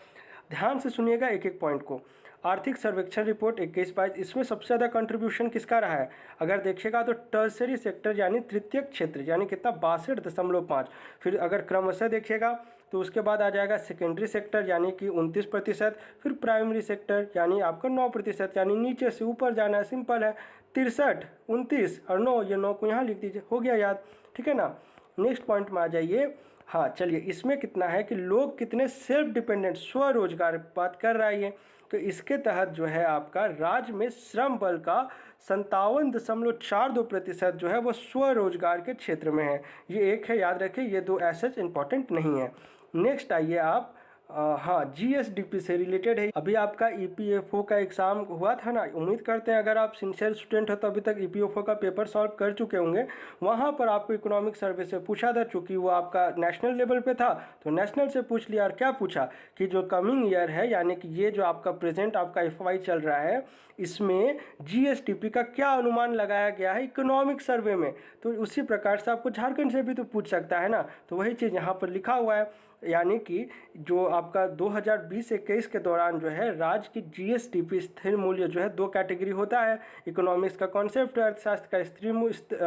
ध्यान से सुनिएगा एक एक पॉइंट को। आर्थिक सर्वेक्षण रिपोर्ट 21-22, इसमें सबसे ज़्यादा कंट्रीब्यूशन किसका रहा है, अगर देखिएगा तो टर्सरी सेक्टर यानी तृतीयक क्षेत्र, यानी कितना 62.5। फिर अगर क्रमशः देखिएगा तो उसके बाद आ जाएगा सेकेंडरी सेक्टर यानी कि 29%, फिर प्राइमरी सेक्टर यानी आपका 9%, यानी नीचे से ऊपर जाना है, सिंपल है, 63, 29 और 9, ये 9 को यहाँ लिख दीजिए, हो गया याद, ठीक है ना। नेक्स्ट पॉइंट में आ जाइए, हाँ चलिए, इसमें कितना है कि लोग कितने सेल्फ डिपेंडेंट स्वरोजगार बात कर रहा है ये, तो इसके तहत जो है आपका राज्य में श्रम बल का 57.42% जो है वो स्वरोजगार के क्षेत्र में है। ये एक है, याद रखें, ये 2 ऐसे इंपॉर्टेंट नहीं है। नेक्स्ट आइए आप, हाँ GSDP से रिलेटेड है। अभी आपका EPFO का एग्ज़ाम हुआ था ना, उम्मीद करते हैं अगर आप सिंसियर स्टूडेंट हो तो अभी तक EPFO का पेपर सॉल्व कर चुके होंगे। वहाँ पर आपको इकोनॉमिक सर्वे से पूछा था, चूँकि वो आपका नेशनल लेवल पे था तो नेशनल से पूछ लिया। और क्या पूछा कि जो कमिंग ईयर है, यानी कि ये जो आपका प्रेजेंट आपका FY चल रहा है, इसमें GSDP का क्या अनुमान लगाया गया है इकोनॉमिक सर्वे में। तो उसी प्रकार से आपको झारखंड से भी तो पूछ सकता है ना, तो वही चीज़ यहाँ पर लिखा हुआ है, यानी कि जो आपका 2020-21 के दौरान जो है राज्य की GSDP स्थिर मूल्य जो है 2 कैटेगरी होता है। इकोनॉमिक्स का कॉन्सेप्ट है, अर्थशास्त्र का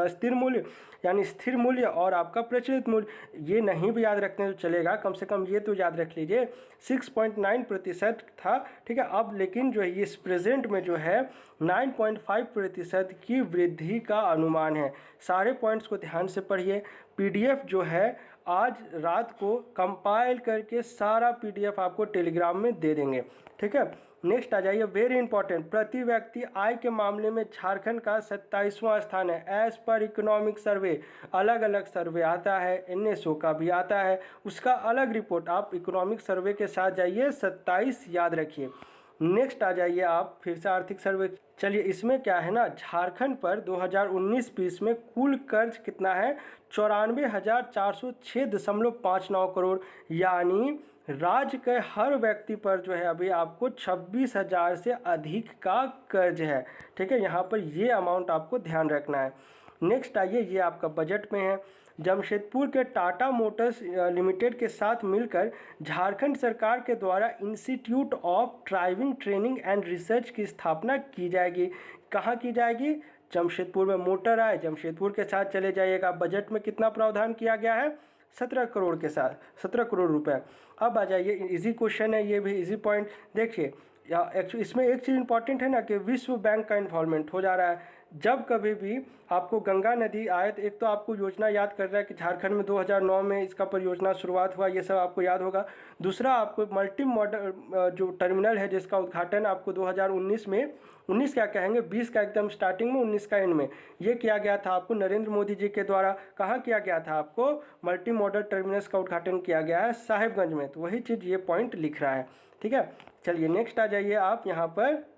स्थिर मूल्य यानी स्थिर मूल्य और आपका प्रचलित मूल्य। ये नहीं भी याद रखने तो चलेगा, कम से कम ये तो याद रख लीजिए 6.9% था, ठीक है। अब लेकिन जो है इस प्रेजेंट में जो है 9.5% की वृद्धि का अनुमान है। सारे पॉइंट्स को ध्यान से पढ़िए। PDF जो है आज रात को कंपाइल करके सारा PDF आपको टेलीग्राम में दे देंगे, ठीक है। नेक्स्ट आ जाइए, वेरी इंपॉर्टेंट, प्रति व्यक्ति आय के मामले में झारखंड का 27वां स्थान है एज पर इकोनॉमिक सर्वे। अलग अलग सर्वे आता है, NSO का भी आता है, उसका अलग रिपोर्ट, आप इकोनॉमिक सर्वे के साथ जाइए, 27 याद रखिए। नेक्स्ट आ जाइए आप फिर से आर्थिक सर्वे। चलिए इसमें क्या है ना, झारखंड पर 2019-20 में कुल कर्ज कितना है, 94,406.59 करोड़, यानी राज्य के हर व्यक्ति पर जो है अभी आपको 26,000 से अधिक का कर्ज है। ठीक है, यहाँ पर ये अमाउंट आपको ध्यान रखना है। नेक्स्ट आइए, ये आपका बजट में है। जमशेदपुर के टाटा मोटर्स लिमिटेड के साथ मिलकर झारखंड सरकार के द्वारा institute of driving training and research की स्थापना की जाएगी। कहाँ की जाएगी, जमशेदपुर में। मोटर आए जमशेदपुर के साथ चले जाइएगा। बजट में कितना प्रावधान किया गया है, 17 करोड़ के साथ, 17 करोड़ रुपए। अब आ जाइए, इजी क्वेश्चन है, ये भी इजी पॉइंट देखिए। या एक्चुअली इसमें एक चीज़ इंपॉर्टेंट है ना कि विश्व बैंक का इन्वॉल्वमेंट हो जा रहा है। जब कभी भी आपको गंगा नदी आए तो एक तो आपको योजना याद कर रहा है कि झारखंड में 2009 में इसका परियोजना शुरुआत हुआ, ये सब आपको याद होगा। दूसरा, आपको मल्टी मॉडल जो टर्मिनल है जिसका उद्घाटन आपको 2019 में, 19 क्या कहेंगे, 20 का एकदम स्टार्टिंग में, 19 का एंड में ये किया गया था आपको नरेंद्र मोदी जी के द्वारा। कहाँ किया गया था, आपको मल्टी मॉडल टर्मिनल्स का उद्घाटन किया गया है साहेबगंज में। तो वही चीज़ ये पॉइंट लिख रहा है। ठीक है, चलिए नेक्स्ट आ जाइए आप यहाँ पर।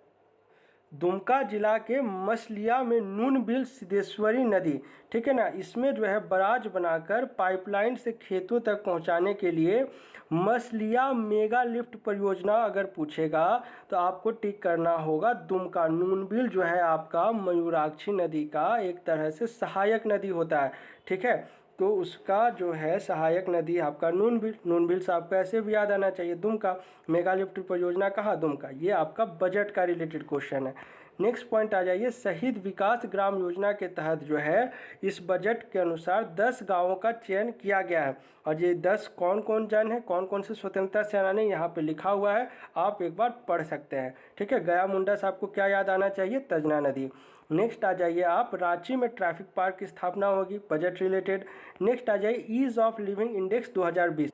दुमका जिला के मसलिया में नूनबिल सिद्धेश्वरी नदी, ठीक है ना, इसमें जो है बराज बनाकर पाइपलाइन से खेतों तक पहुंचाने के लिए मसलिया मेगा लिफ्ट परियोजना अगर पूछेगा तो आपको टिक करना होगा दुमका। नूनबिल जो है आपका मयूराक्षी नदी का एक तरह से सहायक नदी होता है। ठीक है, तो उसका जो है सहायक नदी आपका नूनबिल। नूनबिल से आपको ऐसे भी याद आना चाहिए दुमका। मेगा लिफ्ट परियोजना कहाँ, दुमका। ये आपका बजट का रिलेटेड क्वेश्चन है। नेक्स्ट पॉइंट आ जाइए, शहीद विकास ग्राम योजना के तहत जो है इस बजट के अनुसार 10 गांवों का चयन किया गया है। और ये 10 कौन कौन जन है, कौन कौन से स्वतंत्रता सेनानी, यहाँ पे लिखा हुआ है, आप एक बार पढ़ सकते हैं। ठीक है, गया मुंडा से आपको क्या याद आना चाहिए, तजना नदी। नेक्स्ट आ जाइए आप, रांची में ट्रैफिक पार्क की स्थापना होगी, बजट रिलेटेड। नेक्स्ट आ जाइए, ईज ऑफ लिविंग इंडेक्स 2020।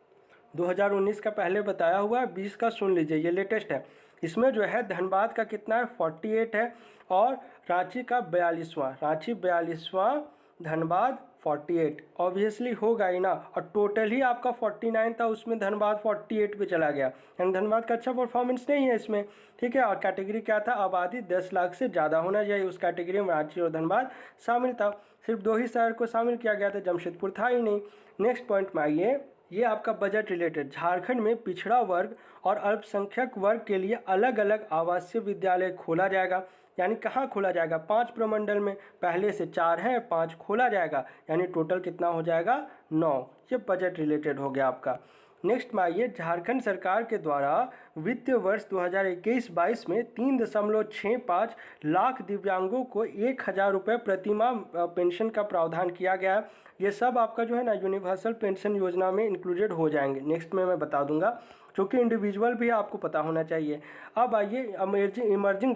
2019 का पहले बताया हुआ है, 20 का सुन लीजिए, ये लेटेस्ट है। इसमें जो है धनबाद का कितना है, 48 है, और रांची का 42वां, रांची 42वां, धनबाद 48। ऑब्वियसली होगा ही ना। और टोटल ही आपका 49 था, उसमें धनबाद 48 पे चला गया, यानी धनबाद का अच्छा परफॉर्मेंस नहीं है इसमें। ठीक है, और कैटेगरी क्या था, आबादी 10 लाख से ज़्यादा होना चाहिए, उस कैटेगरी में रांची और धनबाद शामिल था। सिर्फ 2 ही शहर को शामिल किया गया था, जमशेदपुर था ही नहीं। नेक्स्ट पॉइंट में आइए, ये आपका बजट रिलेटेड। झारखंड में पिछड़ा वर्ग और अल्पसंख्यक वर्ग के लिए अलग अलग आवासीय विद्यालय खोला जाएगा। यानी कहाँ खोला जाएगा, 5 प्रमंडल में, पहले से 4 है, 5 खोला जाएगा, यानी टोटल कितना हो जाएगा, 9। ये बजट रिलेटेड हो गया आपका। नेक्स्ट में आइए, झारखंड सरकार के द्वारा वित्तीय वर्ष 2021-22 में 3.65 लाख दिव्यांगों को 1,000 रुपये प्रतिमाह पेंशन का प्रावधान किया गया है। ये सब आपका जो है ना यूनिवर्सल पेंशन योजना में इंक्लूडेड हो जाएंगे। नेक्स्ट में मैं बता दूंगा, क्योंकि इंडिविजुअल भी आपको पता होना चाहिए। अब आइए, इमर्जिंग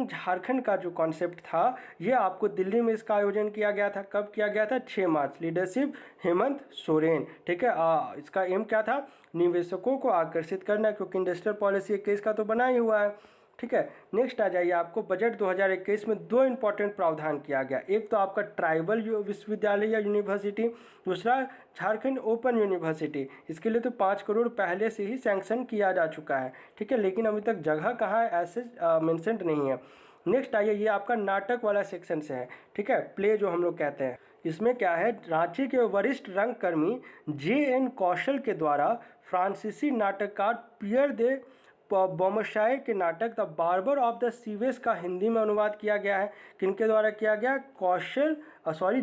झारखंड का जो कॉन्सेप्ट था, ये आपको दिल्ली में इसका आयोजन किया गया था। कब किया गया था, 6 मार्च। लीडरशिप हेमंत सोरेन। ठीक है, इसका एम क्या था, निवेशकों को आकर्षित करना, क्योंकि इंडस्ट्रियल पॉलिसी 21 का तो बना ही हुआ है। ठीक है, नेक्स्ट आ जाइए, आपको बजट 2021 में 2 इंपॉर्टेंट प्रावधान किया गया। एक तो आपका ट्राइबल विश्वविद्यालय या यूनिवर्सिटी, दूसरा झारखंड ओपन यूनिवर्सिटी। इसके लिए तो 5 करोड़ पहले से ही सैंक्शन किया जा चुका है। ठीक है, लेकिन अभी तक जगह कहाँ है ऐसे मेंशन्ड नहीं है। नेक्स्ट आइए, ये आपका नाटक वाला सेक्शन से है। ठीक है, प्ले जो हम लोग कहते हैं। इसमें क्या है, रांची के वरिष्ठ रंगकर्मी JN कौशल के द्वारा फ्रांसीसी नाटककार पियर दे बॉमशायर के नाटक the barber of the sewage का हिंदी में अनुवाद किया गया है। किनके द्वारा किया गया,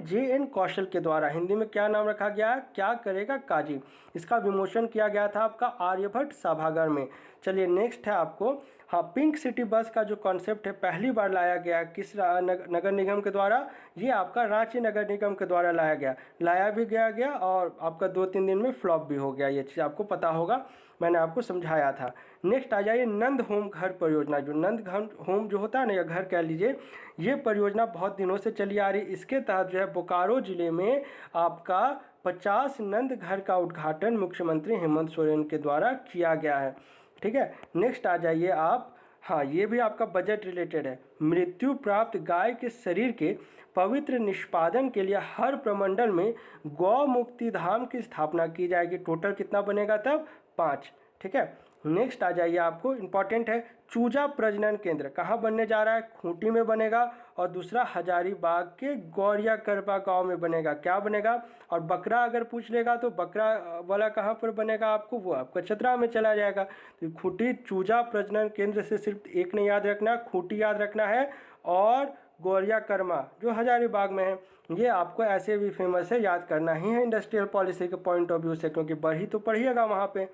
JN कौशल के द्वारा। हिंदी में क्या नाम रखा गया है, क्या करेगा काजी। इसका विमोचन किया गया था आपका आर्यभट्ट सभागार में। चलिए नेक्स्ट है आपको, हाँ, पिंक सिटी बस का जो कॉन्सेप्ट है पहली बार लाया गया किस नगर निगम के द्वारा, ये आपका रांची नगर निगम के द्वारा लाया भी गया और आपका 2-3 दिन में फ्लॉप भी हो गया। ये चीज़ आपको पता होगा, मैंने आपको समझाया था। नेक्स्ट आ जाइए, नंद होम घर परियोजना। जो नंद होम जो होता है ना, या घर कह लीजिए, ये परियोजना बहुत दिनों से चली आ रही। इसके तहत जो है बोकारो जिले में आपका 50 नंद घर का उद्घाटन मुख्यमंत्री हेमंत सोरेन के द्वारा किया गया है। ठीक है, नेक्स्ट आ जाइए आप, हाँ, ये भी आपका बजट रिलेटेड है। मृत्यु प्राप्त गाय के शरीर के पवित्र निष्पादन के लिए हर प्रमंडल में गौ मुक्ति धाम की स्थापना की जाएगी। टोटल कितना बनेगा तब, 5। ठीक है, नेक्स्ट आ जाइए, आपको इंपॉर्टेंट है, चूजा प्रजनन केंद्र कहाँ बनने जा रहा है? खूंटी में बनेगा, और दूसरा हजारीबाग के गौरिया करबा गांव में बनेगा। क्या बनेगा? और बकरा अगर पूछ लेगा तो बकरा वाला कहाँ पर बनेगा आपको? वो आपका चतरा में चला जाएगा। तो खूंटी चूजा प्रजनन केंद्र से सिर्फ एक नहीं याद रखना, खूंटी याद रखना है, और गौरिया कर्मा जो हजारीबाग में है। ये आपको ऐसे भी फेमस है, याद करना ही है इंडस्ट्रियल पॉलिसी के पॉइंट ऑफ व्यू से, क्योंकि बढ़ी तो पढ़िएगा वहाँ पे।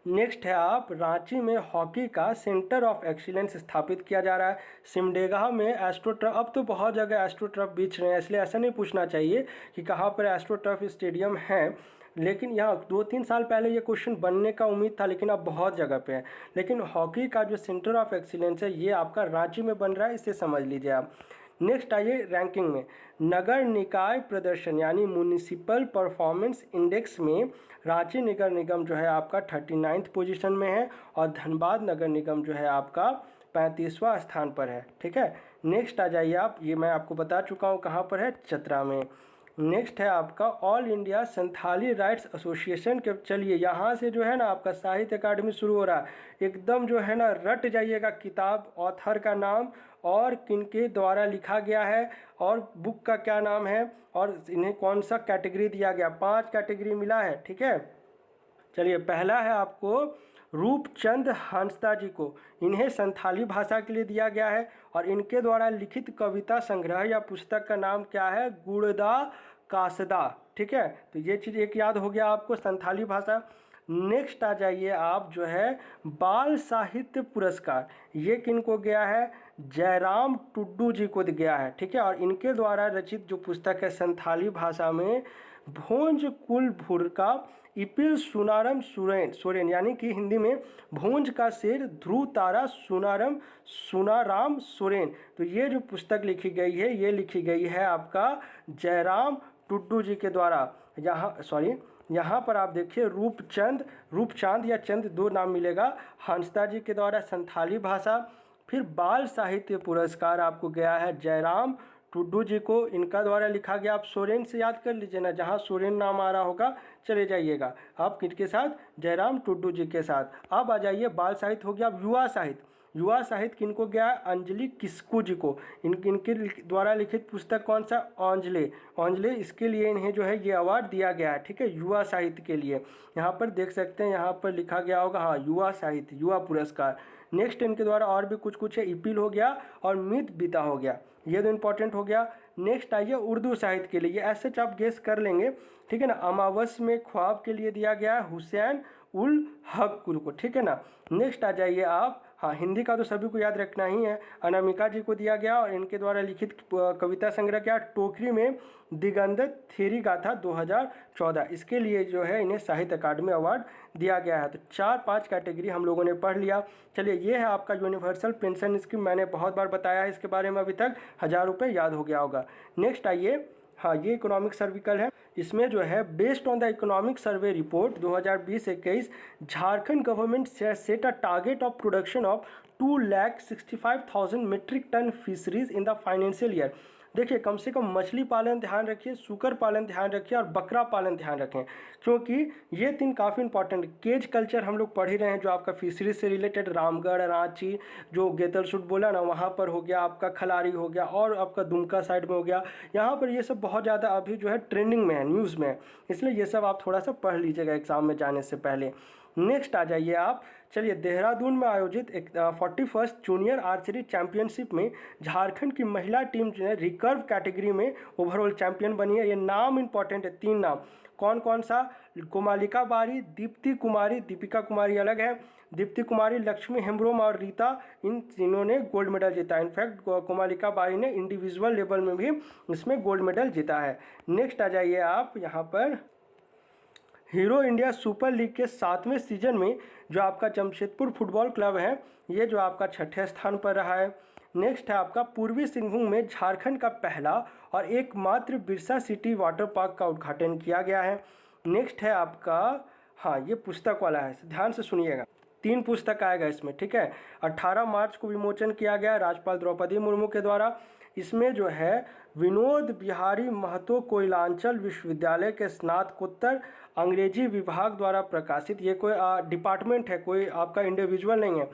नेक्स्ट है, आप रांची में हॉकी का सेंटर ऑफ एक्सीलेंस स्थापित किया जा रहा है। सिमडेगा में एस्ट्रोटर्फ, अब तो बहुत जगह एस्ट्रोटर्फ बीच रहे हैं, इसलिए ऐसा नहीं पूछना चाहिए कि कहाँ पर एस्ट्रोटर्फ स्टेडियम है, लेकिन यहाँ 2-3 साल पहले ये क्वेश्चन बनने का उम्मीद था, लेकिन अब बहुत जगह पे है। लेकिन हॉकी का जो सेंटर ऑफ एक्सीलेंस है ये आपका रांची में बन रहा है, इसे समझ लीजिए आप। नेक्स्ट आइए रैंकिंग में, नगर निकाय प्रदर्शन यानी म्यूनिसिपल परफॉर्मेंस इंडेक्स में रांची नगर निगम जो है आपका 39th पोजीशन में है, और धनबाद नगर निगम जो है आपका 35वां स्थान पर है। ठीक है, नेक्स्ट आ जाइए आप, ये मैं आपको बता चुका हूँ कहाँ पर है, चतरा में। नेक्स्ट है आपका all India Santhali rights association के, चलिए यहाँ से जो है ना आपका साहित्य अकादमी शुरू हो रहा है, एकदम जो है ना रट जाइएगा किताब, ऑथर का नाम और किनके द्वारा लिखा गया है, और बुक का क्या नाम है, और इन्हें कौन सा कैटेगरी दिया गया। 5 कैटेगरी मिला है। ठीक है, चलिए पहला है आपको रूपचंद हांसदा जी को, इन्हें संथाली भाषा के लिए दिया गया है, और इनके द्वारा लिखित कविता संग्रह या पुस्तक का नाम क्या है? गुड़दा कासदा। ठीक है, तो ये चीज़ एक याद हो गया आपको, संथाली भाषा। नेक्स्ट आ जाइए आप, जो है बाल साहित्य पुरस्कार, ये किनको गया है? जयराम टुड्डू जी को गया है। ठीक है, और इनके द्वारा रचित जो पुस्तक है संथाली भाषा में, भोंज कुल भुर का इपिल सुनारम सोरेन यानी कि हिंदी में भोंज का शेर ध्रुव तारा सुनाराम सोरेन, तो ये जो पुस्तक लिखी गई है ये लिखी गई है आपका जयराम टुड्डू जी के द्वारा। यहाँ पर आप देखिए रूपचांद या चंद, 2 नाम मिलेगा, हांसदा जी के द्वारा संथाली भाषा। फिर बाल साहित्य पुरस्कार आपको गया है जयराम टुड्डू जी को, इनका द्वारा लिखा गया। आप सोरेन से याद कर लीजिए ना, जहाँ सोरेन नाम आ रहा होगा चले जाइएगा आप, किसके साथ? जयराम टुड्डू जी के साथ। अब आ जाइए बाल साहित्य हो गया। अब युवा साहित्य किनको गया है? अंजलि किस्कू जी को, इनके द्वारा लिखित पुस्तक कौन सा? औंजले, इसके लिए इन्हें जो है ये अवार्ड दिया गया है। ठीक है, युवा साहित्य के लिए। यहाँ पर देख सकते हैं, यहाँ पर लिखा गया होगा, हाँ, युवा साहित्य, युवा पुरस्कार। नेक्स्ट इनके द्वारा और भी कुछ है, इपिल हो गया और मित बीता हो गया, ये तो इंपॉर्टेंट हो गया। नेक्स्ट आइए उर्दू साहित्य के लिए, ऐसे आप गेस कर लेंगे। ठीक है ना, अमावस में ख्वाब के लिए दिया गया है हुसैन उल हक को। ठीक है ना, नेक्स्ट आ जाइए आप, हाँ, हिंदी का तो सभी को याद रखना ही है, अनामिका जी को दिया गया, और इनके द्वारा लिखित कविता संग्रह क्या? टोकरी में दिगंत थेरी गाथा 2014, इसके लिए जो है इन्हें साहित्य अकादमी अवार्ड दिया गया है। तो 4-5 कैटेगरी हम लोगों ने पढ़ लिया। चलिए, ये है आपका यूनिवर्सल पेंशन स्कीम, मैंने बहुत बार बताया है इसके बारे में, अभी तक 1000 रुपये याद हो गया होगा। नेक्स्ट आइए, हाँ, ये इकोनॉमिक सर्विकल है, इसमें जो है based on the economic survey report 2020-21 Jharkhand government set a target of production of 2,65,000 metric ton fisheries in the financial year. देखिए, कम से कम मछली पालन ध्यान रखिए, सूकर पालन ध्यान रखिए, और बकरा पालन ध्यान रखें, क्योंकि ये 3 काफ़ी इंपॉर्टेंट। केज कल्चर हम लोग पढ़ ही रहे हैं, जो आपका फिशरीज से रिलेटेड, रामगढ़, रांची, जो गेतलसूट बोला ना, वहाँ पर हो गया आपका, खलारी हो गया, और आपका दुमका साइड में हो गया, यहाँ पर ये सब बहुत ज़्यादा अभी जो है ट्रेंडिंग में है, न्यूज़ में है, इसलिए ये सब आप थोड़ा सा पढ़ लीजिएगा एग्जाम में जाने से पहले। नेक्स्ट आ जाइए आप, चलिए देहरादून में आयोजित 41st जूनियर आर्चरी चैंपियनशिप में झारखंड की महिला टीम जो है रिकर्व कैटेगरी में ओवरऑल चैंपियन बनी है। ये नाम इंपॉर्टेंट है, 3 नाम, कौन सा? कोमालिका बारी, दीप्ति कुमारी, दीपिका कुमारी अलग है, दीप्ति कुमारी, लक्ष्मी हेम्ब्रोम और रीता, इन तीनों ने गोल्ड मेडल जीता। इनफैक्ट कोमालिका बारी ने इंडिविजुअल लेवल में भी इसमें गोल्ड मेडल जीता है। नेक्स्ट आ जाइए आप, यहाँ पर हीरो इंडिया सुपर लीग के 7वें सीजन में जो आपका जमशेदपुर फुटबॉल क्लब है, ये जो आपका 6ठे स्थान पर रहा है। नेक्स्ट है आपका पूर्वी सिंहभूम में झारखंड का पहला और एकमात्र बिरसा सिटी वाटर पार्क का उद्घाटन किया गया है। नेक्स्ट है आपका, हाँ, ये पुस्तक वाला है, ध्यान से सुनिएगा, 3 पुस्तक आएगा इसमें। ठीक है, 18 मार्च को विमोचन किया गया राज्यपाल द्रौपदी मुर्मू के द्वारा। इसमें जो है विनोद बिहारी महतो कोयलांचल विश्वविद्यालय के स्नातकोत्तर अंग्रेजी विभाग द्वारा प्रकाशित। ये कोई डिपार्टमेंट है, कोई आपका इंडिविजुअल नहीं है।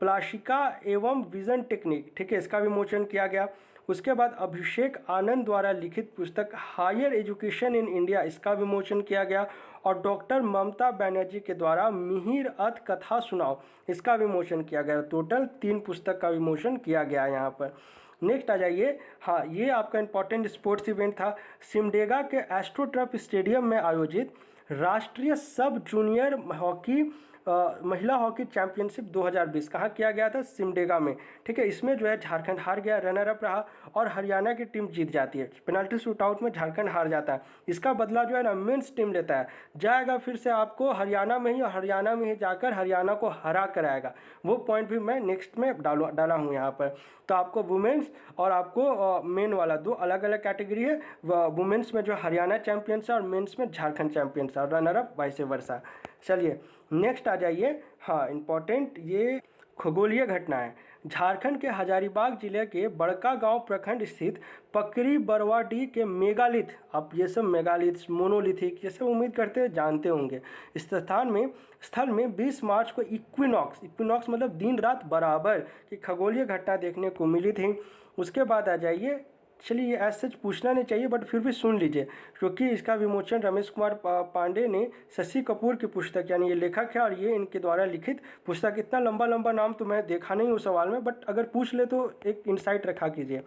प्लाशिका एवं विजन टेक्निक, ठीक है, इसका विमोचन किया गया। उसके बाद अभिषेक आनंद द्वारा लिखित पुस्तक हायर एजुकेशन इन इंडिया, इसका विमोचन किया गया। और डॉक्टर ममता बनर्जी के द्वारा मिहिर अथ कथा सुनाओ, इसका विमोचन किया गया। टोटल 3 पुस्तक का विमोचन किया गया यहाँ पर। नेक्स्ट आ जाइए, हाँ ये आपका इंपॉर्टेंट स्पोर्ट्स इवेंट था। सिमडेगा के एस्ट्रोटर्फ स्टेडियम में आयोजित राष्ट्रीय सब जूनियर हॉकी महिला हॉकी चैंपियनशिप 2020 कहाँ किया गया था? सिमडेगा में, ठीक है। इसमें जो है झारखंड हार गया, रनर अप रहा, और हरियाणा की टीम जीत जाती है। पेनल्टी शूटआउट में झारखंड हार जाता है। इसका बदला जो है ना मेंस टीम लेता है, जाएगा फिर से आपको हरियाणा में ही, और हरियाणा में ही जाकर हरियाणा को हरा कर आएगा। वो पॉइंट भी मैं नेक्स्ट में डाला हूँ यहाँ पर। तो आपको वुमेन्स और आपको मेन वाला 2 अलग अलग कैटेगरी है। वुमेन्स में जो हरियाणा चैंपियंस है और मेंस में झारखंड चैंपियंस है, और रनर अप वाइस वर्सा। चलिए नेक्स्ट आ जाइए, हाँ इम्पॉर्टेंट ये खगोलीय घटना है। झारखंड के हजारीबाग जिले के बड़का गांव प्रखंड स्थित पकरी बरवाडी के मेगालिथ, आप ये सब मेगालिथ, मोनोलिथिक, ये सब उम्मीद करते हैं जानते होंगे। इस स्थल में 20 मार्च को इक्विनॉक्स मतलब दिन रात बराबर की खगोलीय घटना देखने को मिली थी। उसके बाद आ जाइए, चलिए ये ऐसे पूछना नहीं चाहिए बट फिर भी सुन लीजिए, क्योंकि इसका विमोचन रमेश कुमार पांडे ने शशि कपूर की पुस्तक, यानी ये लेखक है और ये इनके द्वारा लिखित पुस्तक। इतना लंबा नाम तो मैं देखा नहीं उस सवाल में, बट अगर पूछ ले तो एक इंसाइट रखा कीजिए।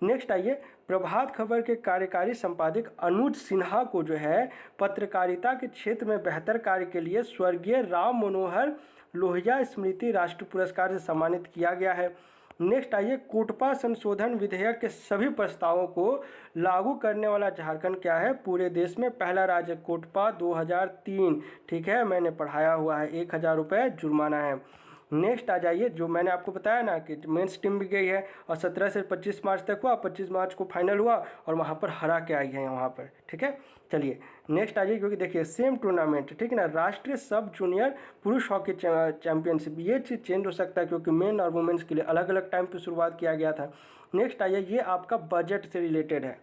नेक्स्ट आइए, प्रभात खबर के कार्यकारी संपादक अनुज सिन्हा को जो है पत्रकारिता के क्षेत्र में बेहतर कार्य के लिए स्वर्गीय राम मनोहर लोहिया स्मृति राष्ट्रीय पुरस्कार से सम्मानित किया गया है। नेक्स्ट आइए, कोटपा संशोधन विधेयक के सभी प्रस्तावों को लागू करने वाला झारखंड क्या है? पूरे देश में पहला राज्य। कोटपा 2003, ठीक है, मैंने पढ़ाया हुआ है। 1000 रुपये जुर्माना है। नेक्स्ट आ जाइए, जो मैंने आपको बताया ना कि मेंस टीम भी गई है और 17 से 25 मार्च तक हुआ, 25 मार्च को फाइनल हुआ और वहाँ पर हरा के आई है वहाँ पर, ठीक है। चलिए नेक्स्ट आ जाइए, क्योंकि देखिए सेम टूर्नामेंट, ठीक है ना, राष्ट्रीय सब जूनियर पुरुष हॉकी चैंपियनशिप, ये चीज़ चेंज हो सकता है क्योंकि मेन और वुमेन्स के लिए अलग अलग टाइम पर शुरुआत किया गया था। नेक्स्ट आइए, ये आपका बजट से रिलेटेड है।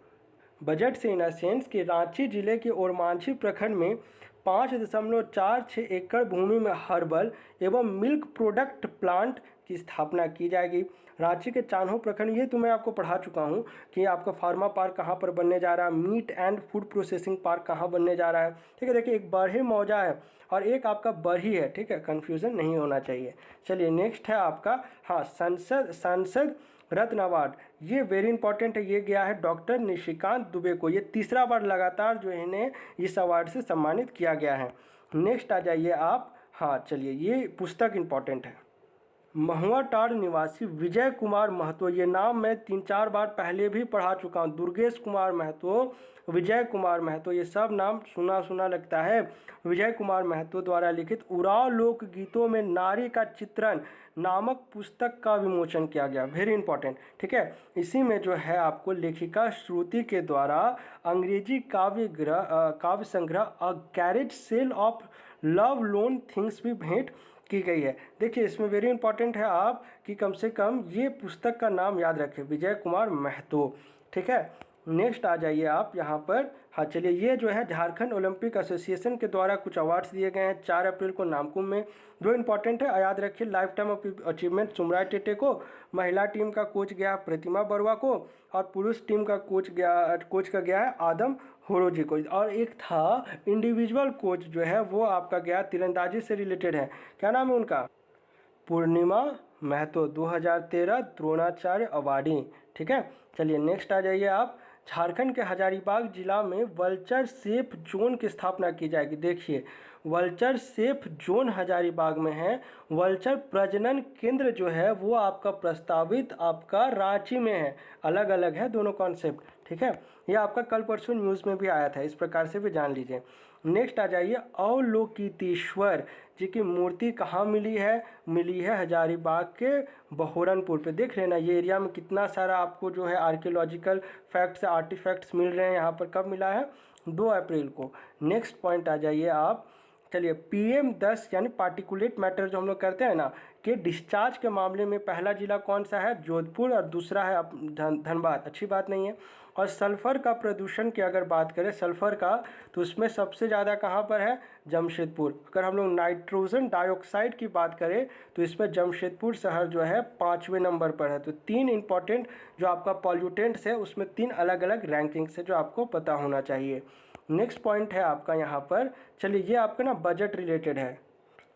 बजट से इन अ सेंस कि रांची जिले के ओरमांझी प्रखंड में 5.46 एकड़ भूमि में हर्बल एवं मिल्क प्रोडक्ट प्लांट की स्थापना की जाएगी। रांची के चान्हो प्रखंड, ये तो मैं आपको पढ़ा चुका हूँ कि आपका फार्मा पार्क कहाँ पर बनने जा रहा है, meat and food processing park कहाँ बनने जा रहा है, ठीक है। देखिए एक बरही मौजा है और एक आपका बरही है, ठीक है, कन्फ्यूज़न नहीं होना चाहिए। चलिए नेक्स्ट है आपका, हाँ सांसद रत्न अवार्ड, ये वेरी इंपॉर्टेंट है। ये गया है डॉक्टर निशिकांत दुबे को। ये तीसरा बार लगातार जो इन्हें इस अवार्ड से सम्मानित किया गया है। नेक्स्ट आ जाइए आप, हाँ चलिए ये पुस्तक इंपॉर्टेंट है। महुआ टाड़ निवासी विजय कुमार महतो, ये नाम मैं 3-4 बार पहले भी पढ़ा चुका हूँ। दुर्गेश कुमार महतो, विजय कुमार महतो, ये सब नाम सुना लगता है। विजय कुमार महतो द्वारा लिखित उराव लोकगीतों में नारी का चित्रण नामक पुस्तक का विमोचन किया गया। वेरी इंपॉर्टेंट, ठीक है। इसी में जो है आपको लेखिका श्रुति के द्वारा अंग्रेजी काव्य संग्रह a carriage sale of love lone things भी भेंट की गई है। देखिए इसमें वेरी इंपॉर्टेंट है आप कि कम से कम ये पुस्तक का नाम याद रखें, विजय कुमार महतो, ठीक है। नेक्स्ट आ जाइए आप यहाँ पर, हाँ चलिए ये जो है झारखंड ओलंपिक एसोसिएशन के द्वारा कुछ अवार्ड्स दिए गए हैं 4 अप्रैल को नामकुम में। जो इंपॉर्टेंट है याद रखिए, life time achievement Sumrai Tete को, महिला टीम का कोच गया प्रतिमा बरुआ को, और पुरुष टीम का कोच का गया है आदम होरोजी को। और एक था इंडिविजुअल कोच जो है वो आपका गया तीरंदाजी से रिलेटेड है, क्या नाम है उनका? पूर्णिमा महतो, 2013 द्रोणाचार्य अवार्डी, ठीक है। चलिए नेक्स्ट आ जाइए आप, झारखंड के हजारीबाग जिला में वल्चर सेफ जोन की स्थापना की जाएगी। देखिए वल्चर सेफ जोन हजारीबाग में है। वल्चर प्रजनन केंद्र जो है वो आपका प्रस्तावित आपका रांची में है, अलग अलग है दोनों कॉन्सेप्ट, ठीक है। ये आपका कल परसों न्यूज़ में भी आया था, इस प्रकार से भी जान लीजिए। नेक्स्ट आ जाइए, अवलोकितेश्वर जी की मूर्ति कहाँ मिली है हजारीबाग के बहोरनपुर पे। देख लेना ये एरिया में कितना सारा आपको जो है आर्कियोलॉजिकल फैक्ट्स आर्टिफैक्ट्स मिल रहे हैं। यहाँ पर कब मिला है? 2 अप्रैल को। नेक्स्ट पॉइंट आ जाइए आप, चलिए PM10 यानी पार्टिकुलेट मैटर जो हम लोग करते हैं ना, कि डिस्चार्ज के मामले में पहला जिला कौन सा है? जोधपुर, और दूसरा है धनबाद। अच्छी बात नहीं है। और सल्फ़र का प्रदूषण की अगर बात करें सल्फ़र का, तो उसमें सबसे ज़्यादा कहाँ पर है, जमशेदपुर। अगर हम लोग नाइट्रोजन डाइऑक्साइड की बात करें तो इसमें जमशेदपुर शहर जो है 5वें नंबर पर है। तो 3 इंपॉर्टेंट जो आपका पॉल्यूटेंट्स है उसमें 3 अलग अलग रैंकिंग्स है जो आपको पता होना चाहिए। नेक्स्ट पॉइंट है आपका यहाँ पर, चलिए ये आपका ना बजट रिलेटेड है।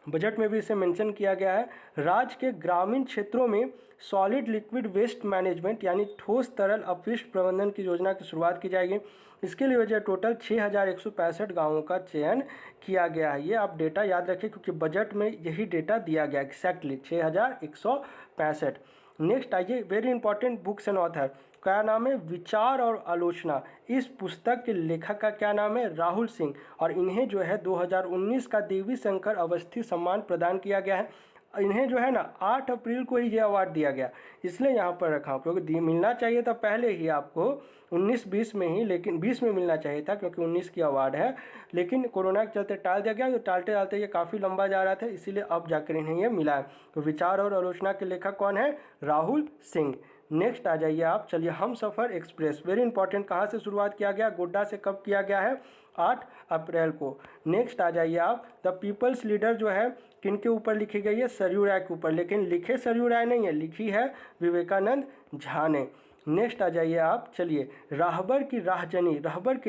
बजट में भी इसे मेंशन किया गया है, राज्य के ग्रामीण क्षेत्रों में सॉलिड लिक्विड वेस्ट मैनेजमेंट यानी ठोस तरल अपशिष्ट प्रबंधन की योजना की शुरुआत की जाएगी। इसके लिए जो टोटल 6165 गाँवों का चयन किया गया है। ये आप डेटा याद रखें क्योंकि बजट में यही डेटा दिया गया एक्जैक्टली 6165। नेक्स्ट आइए, very important books and author, क्या नाम है, विचार और आलोचना। इस पुस्तक के लेखक का क्या नाम है, राहुल सिंह, और इन्हें जो है 2019 का देवी शंकर अवस्थी सम्मान प्रदान किया गया है। इन्हें जो है ना 8 अप्रैल को ही ये अवार्ड दिया गया, इसलिए यहाँ पर रखा हूँ क्योंकि मिलना चाहिए था पहले ही आपको 19-20 में ही, लेकिन 20 में मिलना चाहिए था क्योंकि 19 की अवार्ड है, लेकिन कोरोना के चलते टाल दिया गया। तो टालते टालते ये काफ़ी लंबा जा रहा था, इसीलिए अब जाकर इन्हें ये मिला है। तो विचार और आलोचना के लेखक कौन है, राहुल सिंह। नेक्स्ट आ जाइए आप, चलिए हम सफ़र एक्सप्रेस, वेरी इंपॉर्टेंट, कहाँ से शुरुआत किया गया, गोड्डा से कब किया गया है, 8 अप्रैल को। नेक्स्ट आ जाइए आप, द पीपल्स लीडर जो है किनके ऊपर लिखी गई है, सरयू राय के ऊपर, लेकिन लिखे सरयू राय नहीं है, लिखी है विवेकानंद झा ने। नेक्स्ट आ जाइए आप, चलिए राहबर की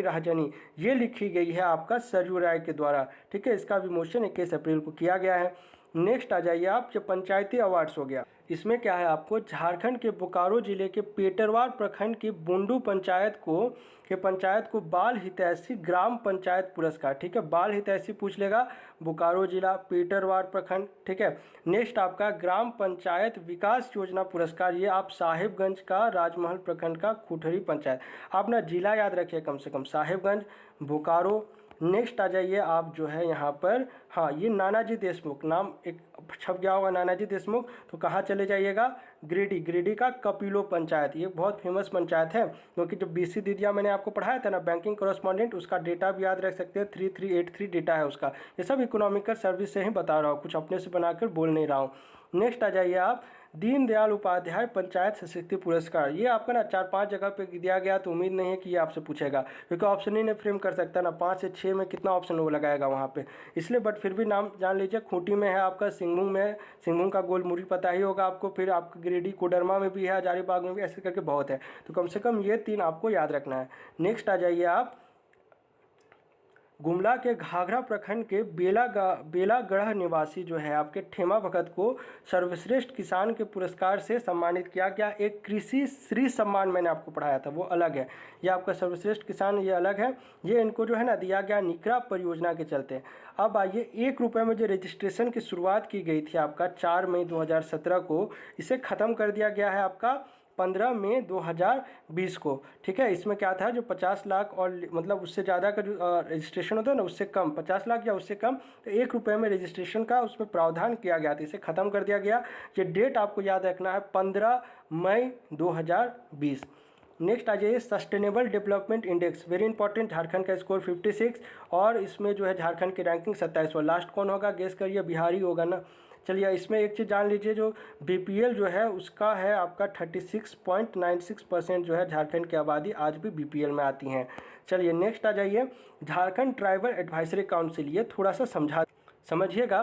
राहजनी ये लिखी गई है आपका सरयू राय के द्वारा, ठीक है। इसका विमोचन 21 अप्रैल को किया गया है। नेक्स्ट आ जाइए आप, जो पंचायती अवार्ड्स हो गया, इसमें क्या है आपको, झारखंड के बोकारो जिले के पेटरवार प्रखंड की बुंडू पंचायत को बाल हितैषी ग्राम पंचायत पुरस्कार, ठीक है, बाल हितैषी पूछ लेगा, बोकारो जिला पेटरवार प्रखंड, ठीक है। नेक्स्ट आपका ग्राम पंचायत विकास योजना पुरस्कार, ये आप साहेबगंज का राजमहल प्रखंड का खुठरी पंचायत, आप ना जिला याद रखिए कम से कम, साहेबगंज, बोकारो। नेक्स्ट आ जाइए आप जो है यहाँ पर, हाँ ये नानाजी देशमुख, नाम एक छप गया होगा नानाजी देशमुख, तो कहाँ चले जाइएगा, गिरिडीह का कपिलो पंचायत, ये बहुत फेमस पंचायत है क्योंकि जो BC दीदिया मैंने आपको पढ़ाया था ना बैंकिंग कॉरेस्पॉन्डेंट, उसका डेटा भी याद रख सकते हैं, 3383 डेटा है उसका। ये सब इकोनॉमिकल सर्विस से ही बता रहा हूँ, कुछ अपने से बनाकर बोल नहीं रहा हूँ। नेक्स्ट आ जाइए आप, दीनदयाल उपाध्याय पंचायत सशक्ति पुरस्कार, ये आपका ना 4-5 जगह पे दिया गया, तो उम्मीद नहीं है कि ये आपसे पूछेगा क्योंकि ऑप्शन ही नहीं फ्रेम कर सकता ना, 5 से 6 में कितना ऑप्शन वो लगाएगा वहाँ पे, इसलिए बट फिर भी नाम जान लीजिए। खूंटी में है आपका, सिंहभूम में है, सिंहभूम का गोलमुरी पता ही होगा आपको, फिर आपका गिरिडीह कोडरमा में भी है, हजारीबाग में भी, ऐसे करके बहुत है, तो कम से कम ये 3 आपको याद रखना है। नेक्स्ट आ जाइए आप, गुमला के घाघरा प्रखंड के बेलागढ़ निवासी जो है आपके ठेमा भगत को सर्वश्रेष्ठ किसान के पुरस्कार से सम्मानित किया गया। एक कृषि श्री सम्मान मैंने आपको पढ़ाया था वो अलग है, ये आपका सर्वश्रेष्ठ किसान ये अलग है, ये इनको जो है ना दिया गया निकरा परियोजना के चलते। अब आइए, 1 रुपये में जो रजिस्ट्रेशन की शुरुआत की गई थी आपका 4 मई 2017 को, इसे ख़त्म कर दिया गया है आपका 15 मई 2020 को, ठीक है। इसमें क्या था, जो 50 लाख और मतलब उससे ज़्यादा का जो रजिस्ट्रेशन होता है ना, उससे कम 50 लाख या उससे कम, तो 1 रुपये में रजिस्ट्रेशन का उसमें प्रावधान किया गया था, इसे ख़त्म कर दिया गया। ये डेट आपको याद रखना है 15 मई 2020। नेक्स्ट आ जाइए, sustainable development index, very important, Jharkhand का स्कोर 56 और इसमें जो है झारखंड की रैंकिंग 27। लास्ट कौन होगा, गेस करिए, बिहारी होगा ना। चलिए इसमें एक चीज़ जान लीजिए, जो BPL जो है उसका है आपका 36.96% जो है झारखंड की आबादी आज भी BPL में आती हैं। चलिए नेक्स्ट आ जाइए, झारखंड ट्राइबल एडवाइजरी काउंसिल, ये थोड़ा सा समझिएगा।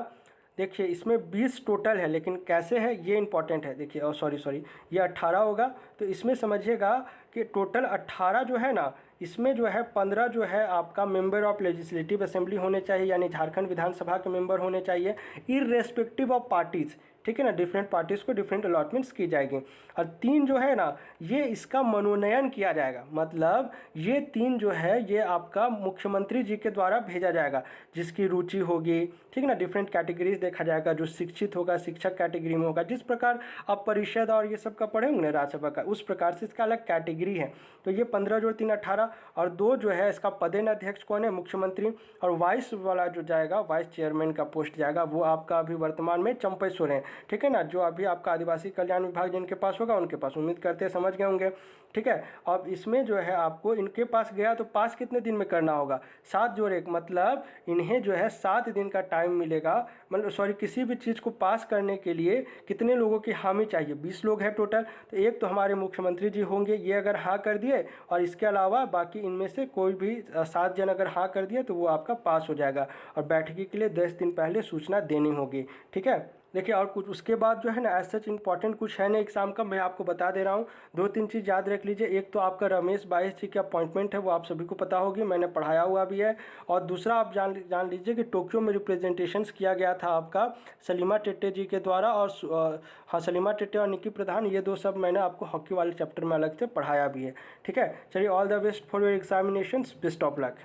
देखिए इसमें 20 टोटल है, लेकिन कैसे है ये इंपॉर्टेंट है। देखिए सॉरी ये 18 होगा, तो इसमें समझिएगा कि टोटल 18 जो है ना, इसमें जो है 15 जो है आपका मेंबर ऑफ लेजिस्लेटिव असेंबली होने चाहिए, यानी झारखंड विधानसभा के मेंबर होने चाहिए, इररेस्पेक्टिव ऑफ पार्टीज़, ठीक है ना, डिफरेंट पार्टीज़ को डिफरेंट अलॉटमेंट्स की जाएगी। और 3 जो है ना, ये इसका मनोनयन किया जाएगा, मतलब ये 3 जो है ये आपका मुख्यमंत्री जी के द्वारा भेजा जाएगा, जिसकी रुचि होगी, ठीक है ना, डिफरेंट कैटेगरीज देखा जाएगा, जो शिक्षित होगा शिक्षक कैटेगरी में होगा, जिस प्रकार आप परिषद और ये सब का पढ़े होंगे राज्यसभा का, उस प्रकार से इसका अलग कैटेगरी है। तो ये 15 जोड़ 3 18, और 2 जो है इसका पदेन अध्यक्ष कौन है, मुख्यमंत्री, और वाइस वाला जो जाएगा, वाइस चेयरमैन का पोस्ट जाएगा, वो आपका अभी वर्तमान में चंपई सोरेन, ठीक है ना, जो अभी आपका आदिवासी कल्याण विभाग जिनके पास होगा उनके पास, उम्मीद करते हैं समझ गए होंगे। ठीक है। अब इसमें जो है आपको इनके पास गया तो पास कितने दिन में करना होगा, 7 जोड़ 1, मतलब इन्हें जो है 7 दिन का टाइम मिलेगा। मतलब सॉरी, किसी भी चीज़ को पास करने के लिए कितने लोगों की हामी चाहिए, 20 लोग हैं टोटल। तो एक तो हमारे मुख्यमंत्री जी होंगे, ये अगर हाँ कर दिए, और इसके अलावा बाकी इनमें से कोई भी 7 जन अगर हाँ कर दिए तो वो आपका पास हो जाएगा। और बैठकी के लिए 10 दिन पहले सूचना देनी होगी, ठीक है। देखिए और कुछ उसके बाद जो है ना एज सच इंपॉर्टेंट कुछ है नहीं एग्जाम का, मैं आपको बता दे रहा हूँ। 2-3 चीज़ याद रख लीजिए। एक तो आपका रमेश बाईस जी की अपॉइंटमेंट है, वो आप सभी को पता होगी, मैंने पढ़ाया हुआ भी है। और दूसरा आप जान लीजिए कि टोक्यो में रिप्रेजेंटेशंस किया गया था आपका सलीमा टेट्टे जी के द्वारा। और हाँ, सलीमा टेट्टे और निकी प्रधान, ये दो सब मैंने आपको हॉकी वाले चैप्टर में अलग से पढ़ाया भी है, ठीक है। चलिए, all the best for your examinations, best of luck.